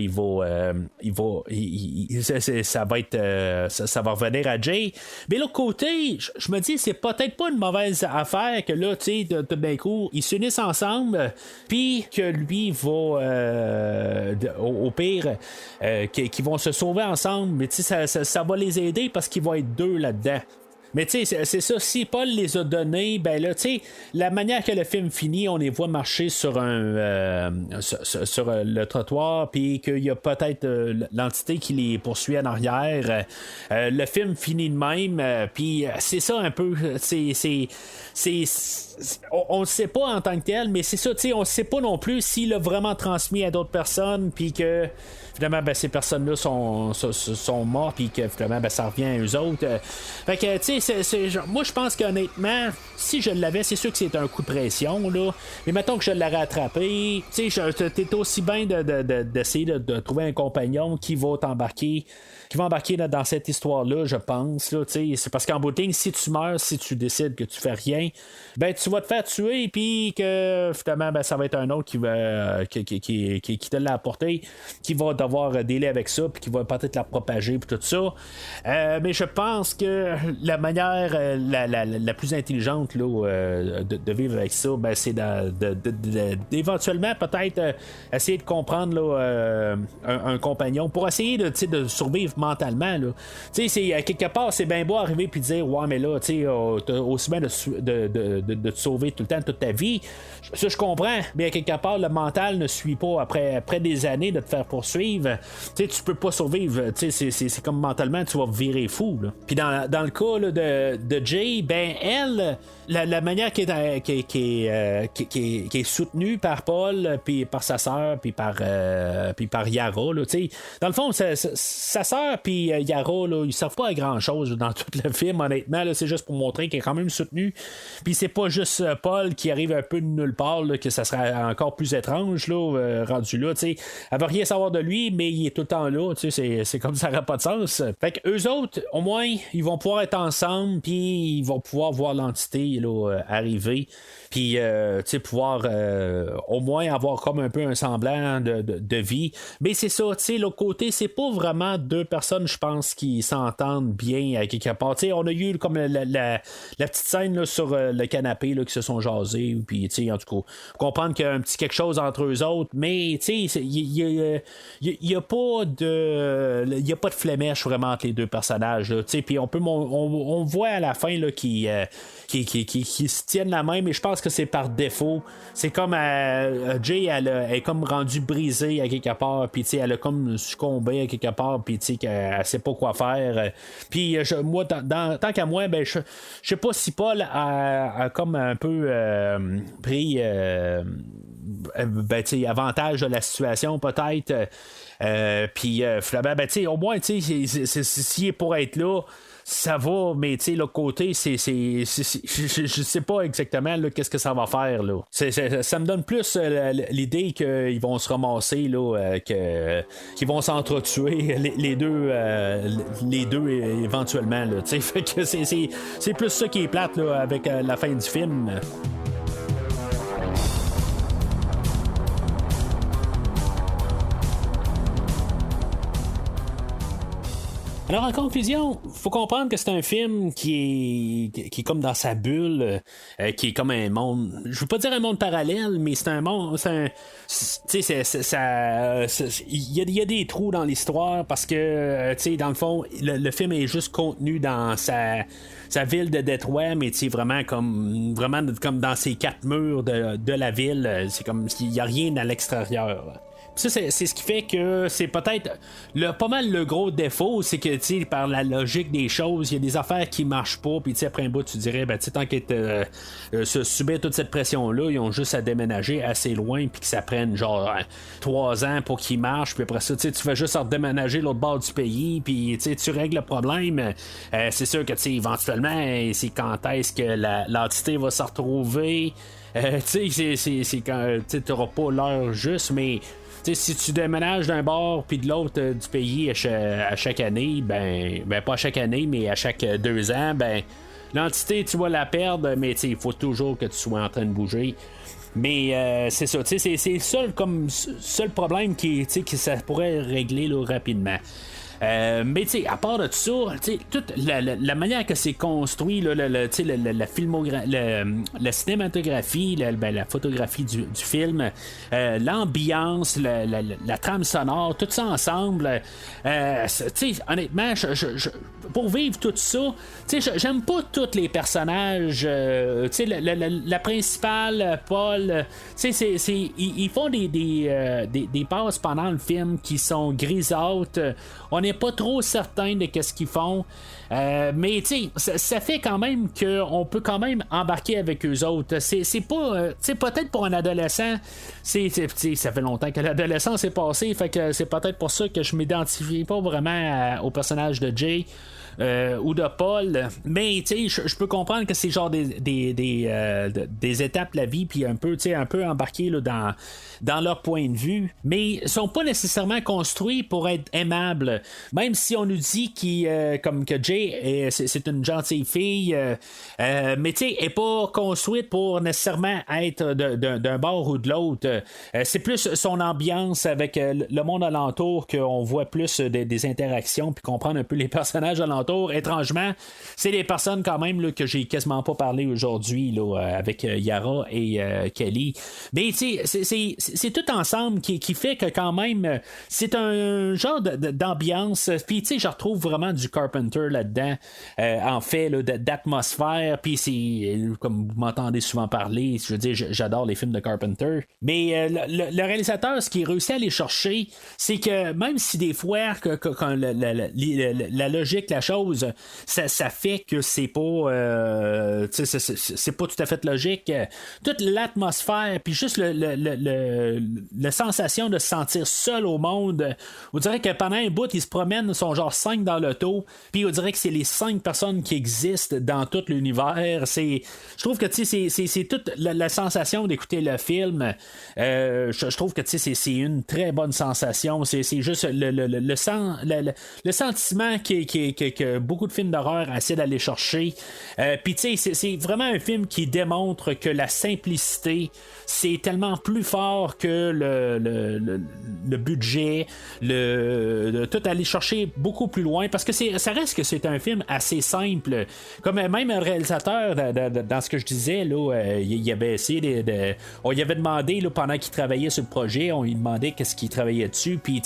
ça va être ça va revenir à Jay. Mais l'autre côté, je me dis c'est peut-être pas une mauvaise affaire que là, tu sais, tout d'un coup, ils s'unissent ensemble, puis que lui va au pire qu'ils vont se sauver ensemble, mais tu sais, ça va les aider parce qu'il va être deux là-dedans. Mais tu sais, c'est ça, si Paul les a donnés, ben là, tu sais, la manière que le film finit, on les voit marcher sur sur le trottoir, puis qu'il y a peut-être l'entité qui les poursuit en arrière. Le film finit de même, puis c'est ça un peu, on ne sait pas en tant que tel, mais c'est ça, tu sais, on ne sait pas non plus s'il l'a vraiment transmis à d'autres personnes, puis que finalement, ben, ces personnes-là sont mortes, puis que finalement, ben, ça revient à eux autres. Fait que, tu sais, moi, je pense qu'honnêtement, si je l'avais, c'est sûr que c'est un coup de pression, là. Mais mettons que je l'aurais attrapé, tu sais, t'es aussi bien d'essayer de trouver un compagnon qui va embarquer dans cette histoire-là, je pense. Là, c'est parce qu'en bout de ligne, si tu meurs, si tu décides que tu fais rien, ben tu vas te faire tuer, puis que finalement, ben, ça va être un autre qui te l'a apporté, qui va devoir dealer avec ça, puis qui va peut-être la propager, puis tout ça. Mais je pense que la manière la plus intelligente là, de vivre avec ça, ben, c'est d'éventuellement peut-être essayer de comprendre là, un compagnon pour essayer de survivre mentalement. Tu sais, quelque part, c'est bien beau arriver puis dire ouais, mais là, tu sais, t'as aussi bien de te sauver tout le temps, toute ta vie. Ça, je comprends, mais à quelque part, le mental ne suit pas après des années de te faire poursuivre. Tu sais, tu peux pas survivre. Tu sais, c'est comme mentalement, tu vas virer fou. Là. Puis dans le cas là, de Jay, ben elle, la manière qui est soutenue par Paul, puis par sa sœur, puis par Yara, là, tu sais, dans le fond, sa sœur puis Yara, là, ils servent pas à grand chose dans tout le film, honnêtement. Là, c'est juste pour montrer qu'il est quand même soutenu. Puis c'est pas juste Paul qui arrive un peu de nulle part, là, que ça serait encore plus étrange là, rendu là. T'sais. Elle veut rien savoir de lui, mais il est tout le temps là. C'est comme ça n'aurait pas de sens. Fait que eux autres, au moins, ils vont pouvoir être ensemble, puis ils vont pouvoir voir l'entité là, arriver. Puis, tu sais, pouvoir au moins avoir comme un peu un semblant de vie. Mais c'est ça, tu sais, l'autre côté, c'est pas vraiment deux personnes, je pense, qui s'entendent bien à quelque part. Tu sais, on a eu comme la petite scène là, sur le canapé là, qui se sont jasés. Puis, tu sais, en tout cas, comprendre qu'il y a un petit quelque chose entre eux autres. Mais, tu sais, il y a pas de flémèche vraiment entre les deux personnages. Tu sais, puis on voit à la fin là, qui se tiennent la main, mais je pense que c'est par défaut. C'est comme Jay, elle est comme rendue brisée à quelque part, puis elle a comme succombé à quelque part, puis qu'elle sait pas quoi faire. Puis moi, tant qu'à moi, ben je sais pas si Paul a comme un peu pris avantage de la situation peut-être. Puis Flaubert, ben au moins, s'il est pour être là, ça va, mais tu sais, l'autre côté, je sais pas exactement là, qu'est-ce que ça va faire. Là. Ça me donne plus l'idée qu'ils vont se ramasser, là, qu'ils vont s'entretuer les deux éventuellement. Là, fait que c'est plus ça qui est plate là, avec la fin du film. Alors, en conclusion, faut comprendre que c'est un film qui est comme dans sa bulle, qui est comme un monde. Je veux pas dire un monde parallèle, mais c'est un monde. Tu sais, il y a des trous dans l'histoire parce que, tu sais, dans le fond, le film est juste contenu dans sa ville de Détroit, mais tu sais, vraiment comme dans ces quatre murs de la ville. C'est comme s'il n'y a rien à l'extérieur. Ça, c'est ce qui fait que c'est peut-être pas mal le gros défaut, c'est que tu sais, par la logique des choses, il y a des affaires qui marchent pas, puis après un bout, tu dirais, ben, tant qu'ils se subir toute cette pression-là, ils ont juste à déménager assez loin, puis que ça prenne genre 3 ans pour qu'ils marchent, puis après ça, tu fais juste redéménager l'autre bord du pays, puis tu règles le problème. C'est sûr que éventuellement, c'est quand est-ce que l'entité va se retrouver. Tu sais, c'est quand tu n'auras pas l'heure juste, mais t'sais, si tu déménages d'un bord puis de l'autre du pays à chaque année, ben pas à chaque année, mais à chaque 2 ans, ben l'entité, tu vas la perdre, mais il faut toujours que tu sois en train de bouger. Mais c'est ça, c'est le seul problème qui ça pourrait régler là, rapidement. Mais tu sais, à part de tout ça, toute la manière que c'est construit, là, la cinématographie, la photographie du film, l'ambiance, la trame sonore, tout ça ensemble, honnêtement, pour vivre tout ça, j'aime pas tous les personnages. La principale, Paul, ils font des passes pendant le film qui sont grisâtres. On n'est pas trop certain de ce qu'ils font. Mais ça fait quand même qu'on peut quand même embarquer avec eux autres. C'est pas. Peut-être pour un adolescent, ça fait longtemps que l'adolescence est passée. Fait que c'est peut-être pour ça que je m'identifie pas vraiment au personnage de Jay. Ou de Paul, mais je peux comprendre que c'est genre des étapes de la vie, puis un peu embarqué là, dans leur point de vue, mais ils sont pas nécessairement construits pour être aimables, même si on nous dit comme que Jay c'est une gentille fille, mais est pas construite pour nécessairement être d'un bord ou de l'autre. C'est plus son ambiance avec le monde alentour qu'on voit plus des interactions, puis comprendre un peu les personnages alentour. Étrangement, c'est des personnes quand même là, que j'ai quasiment pas parlé aujourd'hui là, avec Yara et Kelly. Mais c'est tout ensemble qui fait que quand même c'est un genre d'ambiance. Puis je retrouve vraiment du Carpenter là-dedans. En fait, là, d'atmosphère. Puis c'est comme vous m'entendez souvent parler, je veux dire, j'adore les films de Carpenter. Mais le réalisateur, ce qu'il réussit à aller chercher, c'est que même si des fois quand la logique, la chose, ça fait que c'est pas c'est pas tout à fait logique. Toute l'atmosphère, puis juste la sensation de se sentir seul au monde. On dirait que pendant un bout, ils se promènent, ils sont genre 5 dans l'auto, puis on dirait que c'est les 5 personnes qui existent dans tout l'univers. Je trouve que c'est toute la sensation d'écouter le film. Je trouve que c'est une très bonne sensation. C'est juste le sentiment que beaucoup de films d'horreur essaient d'aller chercher. Puis c'est vraiment un film qui démontre que la simplicité, c'est tellement plus fort que le budget, tout aller chercher beaucoup plus loin, parce que ça reste que c'est un film assez simple. Comme même un réalisateur, dans ce que je disais, là, il avait essayé on lui avait demandé là, pendant qu'il travaillait sur le projet, on lui demandait qu'est-ce qu'il travaillait dessus, puis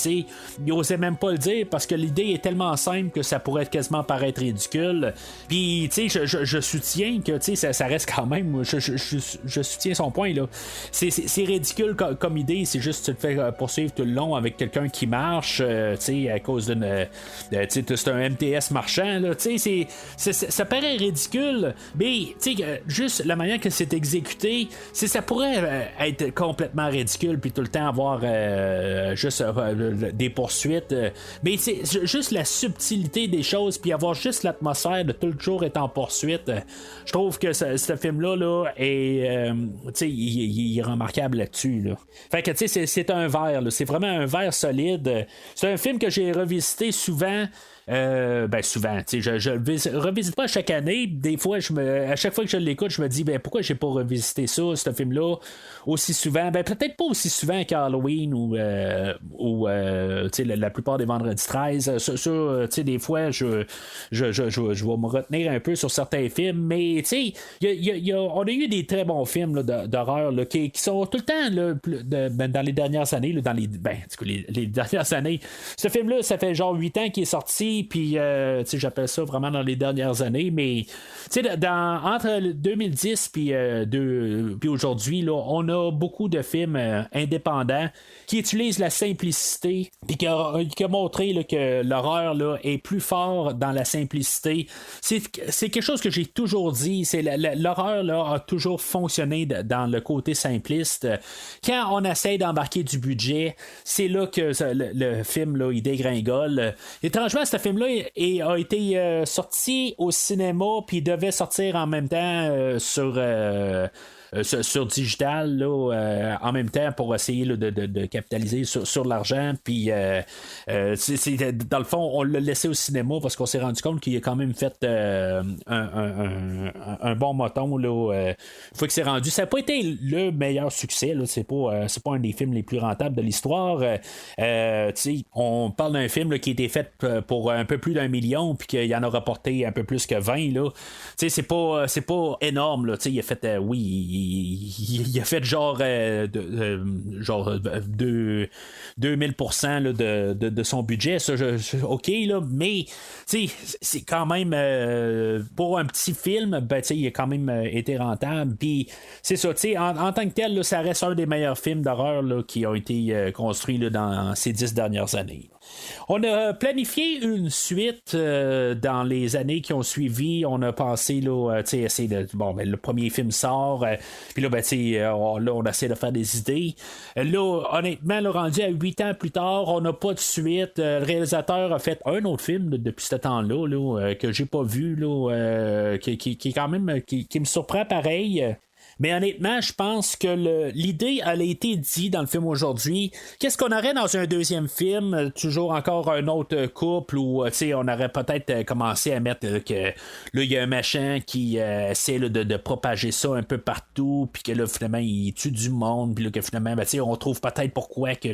il osait même pas le dire parce que l'idée est tellement simple que ça pourrait quasiment paraître ridicule. Puis je soutiens que ça reste quand même, je soutiens son point là. C'est ridicule comme idée, c'est juste tu le fais poursuivre tout le long avec quelqu'un qui marche, à cause d'une c'est un MTS marchand là, ça paraît ridicule, mais juste la manière que c'est exécuté, ça pourrait être complètement ridicule puis tout le temps avoir juste des poursuites, mais c'est juste la subtilité des choses, puis avoir juste l'atmosphère de tout le jour être en poursuite. Je trouve que ce film-là là, est il est remarquable là-dessus. Là. Fait que c'est un verre, là. C'est vraiment un verre solide. C'est un film que j'ai revisité souvent. Souvent, je le revisite pas chaque année. Des fois, à chaque fois que je l'écoute, je me dis pourquoi j'ai pas revisité ça, ce film-là, aussi souvent. Peut-être pas aussi souvent qu'Halloween ou la plupart des vendredis 13. Ça, des fois, je vais me retenir un peu sur certains films, mais on a eu des très bons films là, d'horreur là, qui sont tout le temps là, dans les dernières années, là, les dernières années. Ce film-là, ça fait genre 8 ans qu'il est sorti. Puis j'appelle ça vraiment dans les dernières années, mais entre 2010 puis aujourd'hui là, on a beaucoup de films indépendants qui utilisent la simplicité, puis qui a montré là, que l'horreur là, est plus fort dans la simplicité. C'est quelque chose que j'ai toujours dit, c'est l'horreur là, a toujours fonctionné dans le côté simpliste. Quand on essaie d'embarquer du budget, c'est là que le film là, il dégringole. Étrangement, ce film-là a été sorti au cinéma, puis devait sortir en même temps sur sur digital là, en même temps pour essayer là, de capitaliser sur l'argent. Puis dans le fond, on l'a laissé au cinéma parce qu'on s'est rendu compte qu'il a quand même fait un bon moton là, une fois que c'est rendu. Ça n'a pas été le meilleur succès. Là, c'est pas un des films les plus rentables de l'histoire. On parle d'un film là, qui a été fait pour un peu plus d'1 million puis qu'il en a rapporté un peu plus que 20 là. C'est pas énorme là. Il a fait il a fait genre 2000% là, de son budget, ça ok là, mais c'est quand même pour un petit film, ben il a quand même été rentable. Puis c'est ça, en tant que tel là, ça reste un des meilleurs films d'horreur là, qui ont été construits là, dans ces 10 dernières années. On a planifié une suite dans les années qui ont suivi. On a pensé là, essayer de. Bon, ben, le premier film sort, puis là, on essaie de faire des idées. Là, honnêtement, là, rendu à 8 ans plus tard, on n'a pas de suite. Le réalisateur a fait un autre film là, depuis ce temps-là là, que j'ai pas vu, là, qui est quand même qui me surprend pareil. Mais honnêtement, je pense que l'idée, elle a été dit dans le film aujourd'hui. Qu'est-ce qu'on aurait dans un deuxième film? Toujours encore un autre couple où on aurait peut-être commencé à mettre que là, il y a un machin qui essaie là, de propager ça un peu partout, puis que là, finalement, il tue du monde, puis là, que finalement, on trouve peut-être pourquoi que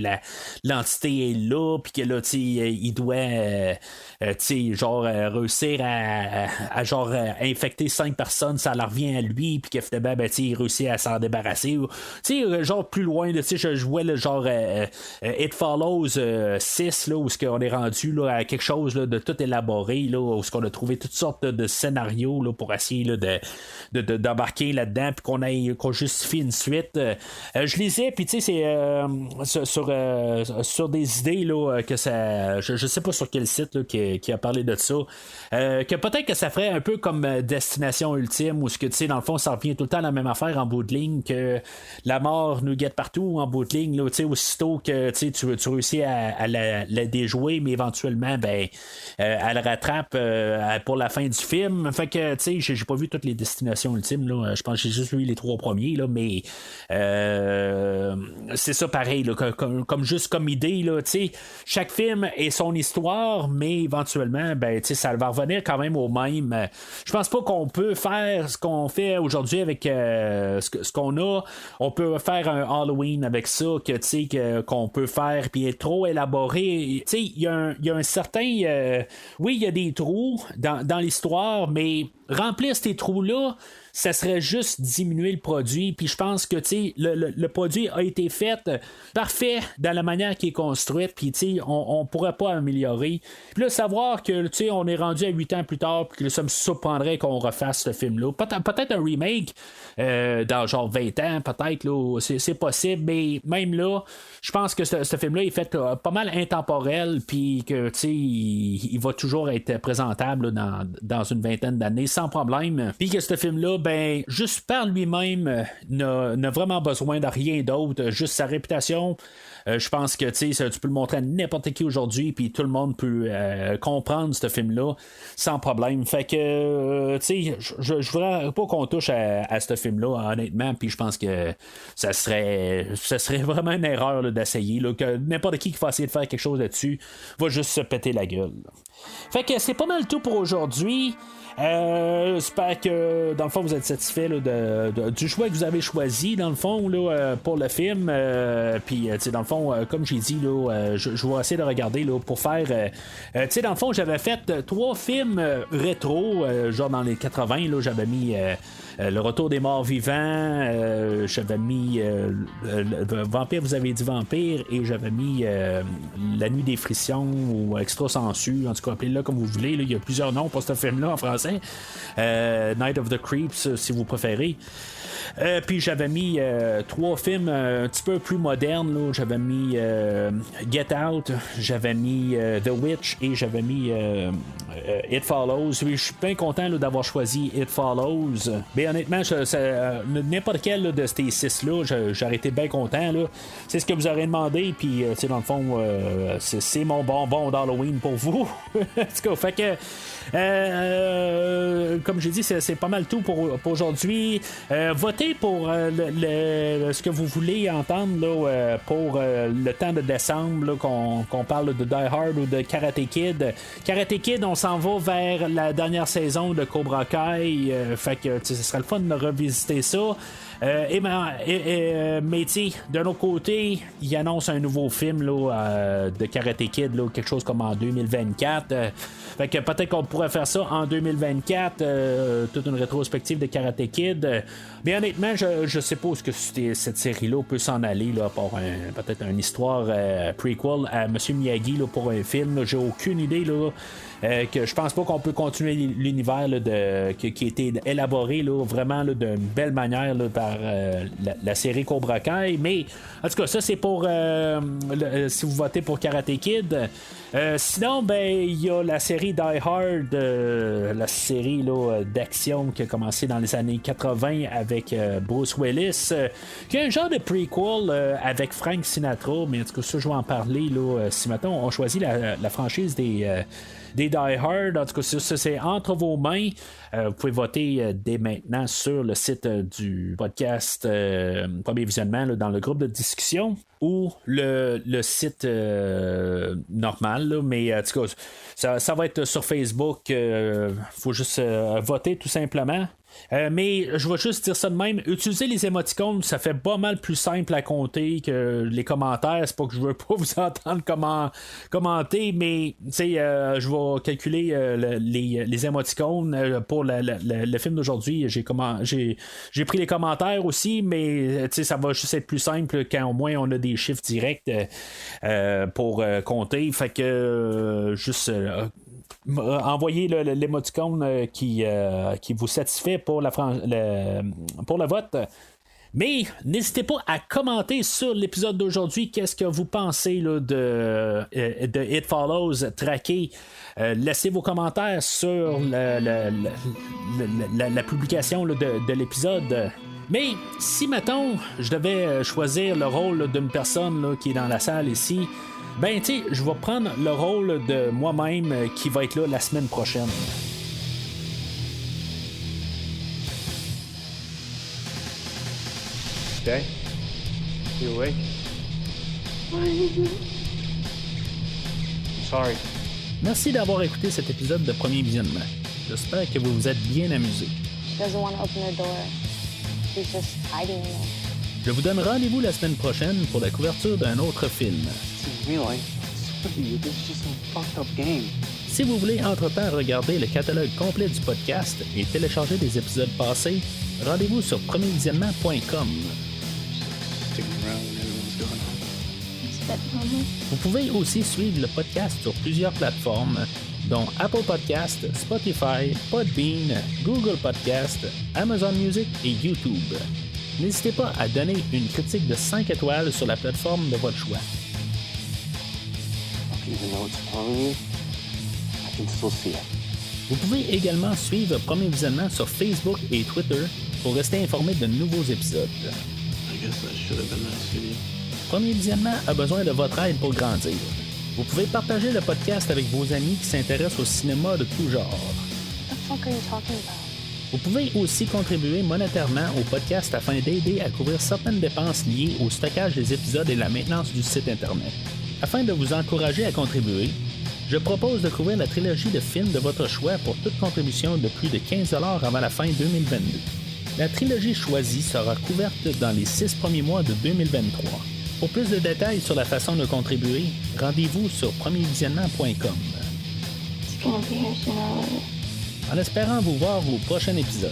l'entité est là, puis que là, il doit réussir à infecter 5 personnes, ça leur revient à lui, puis que finalement, il réussit à s'en débarrasser. Genre plus loin, je jouais le genre It Follows 6, là, où on est rendu là, à quelque chose là, de tout élaboré, là, où on a trouvé toutes sortes de scénarios là, pour essayer là, d'embarquer là-dedans, puis qu'on justifie une suite. Je lisais, puis c'est sur des idées là, que ça. Je sais pas sur quel site là, qui a parlé de ça. Que peut-être que ça ferait un peu comme Destination Ultime, où dans le fond, ça revient tout le temps à la même affaire en bout de ligne, que la mort nous guette partout en bout de ligne, là, aussitôt que tu réussis à la déjouer, mais éventuellement elle rattrape pour la fin du film. Fait que j'ai pas vu toutes les destinations ultimes là. Je pense que j'ai juste vu les 3 premiers là, mais c'est ça pareil là, comme idée là, chaque film est son histoire, mais éventuellement ça va revenir quand même au même. Je pense pas qu'on peut faire ce qu'on fait aujourd'hui avec ce qu'on a. On peut faire un Halloween avec ça qu'on peut faire puis être trop élaboré. Il y a un certain oui, il y a des trous dans l'histoire, mais remplir ces trous-là, ça serait juste diminuer le produit. Puis je pense que le produit a été fait parfait dans la manière qui est construite. Puis on pourrait pas améliorer. Puis là, savoir que on est rendu à 8 ans plus tard, puis que ça me surprendrait qu'on refasse ce film-là. Peut-être un remake dans genre 20 ans, peut-être, là, c'est possible. Mais même là, je pense que ce film-là est fait pas mal intemporel. Puis que il va toujours être présentable là, dans une vingtaine d'années sans problème. Puis que ce film-là, juste par lui-même, n'a vraiment besoin de rien d'autre, juste sa réputation. Je pense que tu peux le montrer à n'importe qui aujourd'hui, puis tout le monde peut comprendre ce film-là sans problème. Fait que, je voudrais pas qu'on touche à ce film-là, honnêtement, puis je pense que ça serait vraiment une erreur là, d'essayer, là, que n'importe qui va essayer de faire quelque chose là-dessus va juste se péter la gueule. Fait que c'est pas mal tout pour aujourd'hui. J'espère que dans le fond vous êtes satisfait là, du choix que vous avez choisi dans le fond là, pour le film. Puis dans le fond, comme j'ai dit là, je vais essayer de regarder là, pour faire dans le fond j'avais fait 3 films rétro, genre dans les 80 là, j'avais mis Le Retour des Morts Vivants, j'avais mis Vampire, vous avez dit Vampire, et j'avais mis La Nuit des Frissons ou Extra Sensu, en tout cas appelez-le comme vous voulez là. Il y a plusieurs noms pour ce film là en français. Night of the Creeps si vous préférez. Puis j'avais mis 3 films un petit peu plus modernes là. J'avais mis Get Out, j'avais mis The Witch et j'avais mis It Follows. Je suis bien content là, d'avoir choisi It Follows. Mais honnêtement, n'importe quel là, de ces 6 là, j'aurais été bien content là. C'est ce que vous aurez demandé. Puis dans le fond, c'est mon bonbon d'Halloween pour vous. En tout cas, fait que comme j'ai dit, c'est pas mal tout pour aujourd'hui. Votre votez pour ce que vous voulez entendre là, pour le temps de décembre, là, qu'on parle de Die Hard ou de Karate Kid. Karate Kid, on s'en va vers la dernière saison de Cobra Kai. Fait que ce serait le fun de revisiter ça. Mais d'un autre côté, il annonce un nouveau film là, de Karate Kid, là, quelque chose comme en 2024. Fait que peut-être qu'on pourrait faire ça en 2024, toute une rétrospective de Karate Kid. Mais honnêtement, je sais pas où ce que cette série-là peut s'en aller, là, pour peut-être une histoire prequel à M. Miyagi là, pour un film. Là, j'ai aucune idée. Là, que je pense pas qu'on peut continuer l'univers là, qui a été élaboré là, vraiment là, d'une belle manière là, par la série Cobra Kai. Mais en tout cas, ça c'est pour si vous votez pour Karate Kid. Sinon, ben il y a la série Die Hard, la série là, d'action qui a commencé dans les années 80 avec Bruce Willis, qui est un genre de prequel avec Frank Sinatra. Mais en tout cas, ça je vais en parler là, si maintenant on choisit la franchise des Die Hard. En tout cas, ça c'est entre vos mains. Vous pouvez voter dès maintenant sur le site du podcast Premier Visionnement là, dans le groupe de discussion ou le site normal. Là, mais en tout cas, ça va être sur Facebook. Faut juste voter tout simplement. Mais je vais juste dire ça de même. Utiliser les émoticônes, ça fait pas mal plus simple à compter que les commentaires. C'est pas que je veux pas vous entendre commenter, mais je vais calculer les émoticônes pour le film d'aujourd'hui. J'ai pris les commentaires aussi, mais ça va juste être plus simple quand au moins on a des chiffres directs pour compter. Fait que juste envoyez l'émoticône qui vous satisfait pour le vote. Mais n'hésitez pas à commenter sur l'épisode d'aujourd'hui qu'est-ce que vous pensez là, de It Follows traqué. Laissez vos commentaires sur la publication là, de l'épisode. Mais si, mettons, je devais choisir le rôle d'une personne là, qui est dans la salle ici, ben, tu sais, je vais prendre le rôle de moi-même qui va être là la semaine prochaine. Jay, you awake? I'm sorry. Merci d'avoir écouté cet épisode de Premier Visionnement. J'espère que vous vous êtes bien amusés. She doesn't want to open her door. She's just hiding in there. Je vous donne rendez-vous la semaine prochaine pour la couverture d'un autre film. Si vous voulez entre-temps regarder le catalogue complet du podcast et télécharger des épisodes passés, rendez-vous sur premiervisionnement.com. Vous pouvez aussi suivre le podcast sur plusieurs plateformes, dont Apple Podcast, Spotify, Podbean, Google Podcast, Amazon Music et YouTube. N'hésitez pas à donner une critique de 5 étoiles sur la plateforme de votre choix. Vous pouvez également suivre Premier Visionnement sur Facebook et Twitter pour rester informé de nouveaux épisodes. Premier Visionnement a besoin de votre aide pour grandir. Vous pouvez partager le podcast avec vos amis qui s'intéressent au cinéma de tout genre. What the fuck are you talking about? Vous pouvez aussi contribuer monétairement au podcast afin d'aider à couvrir certaines dépenses liées au stockage des épisodes et la maintenance du site Internet. Afin de vous encourager à contribuer, je propose de couvrir la trilogie de films de votre choix pour toute contribution de plus de 15$ avant la fin 2022. La trilogie choisie sera couverte dans les 6 premiers mois de 2023. Pour plus de détails sur la façon de contribuer, rendez-vous sur premiervisionnement.com. En espérant vous voir au prochain épisode.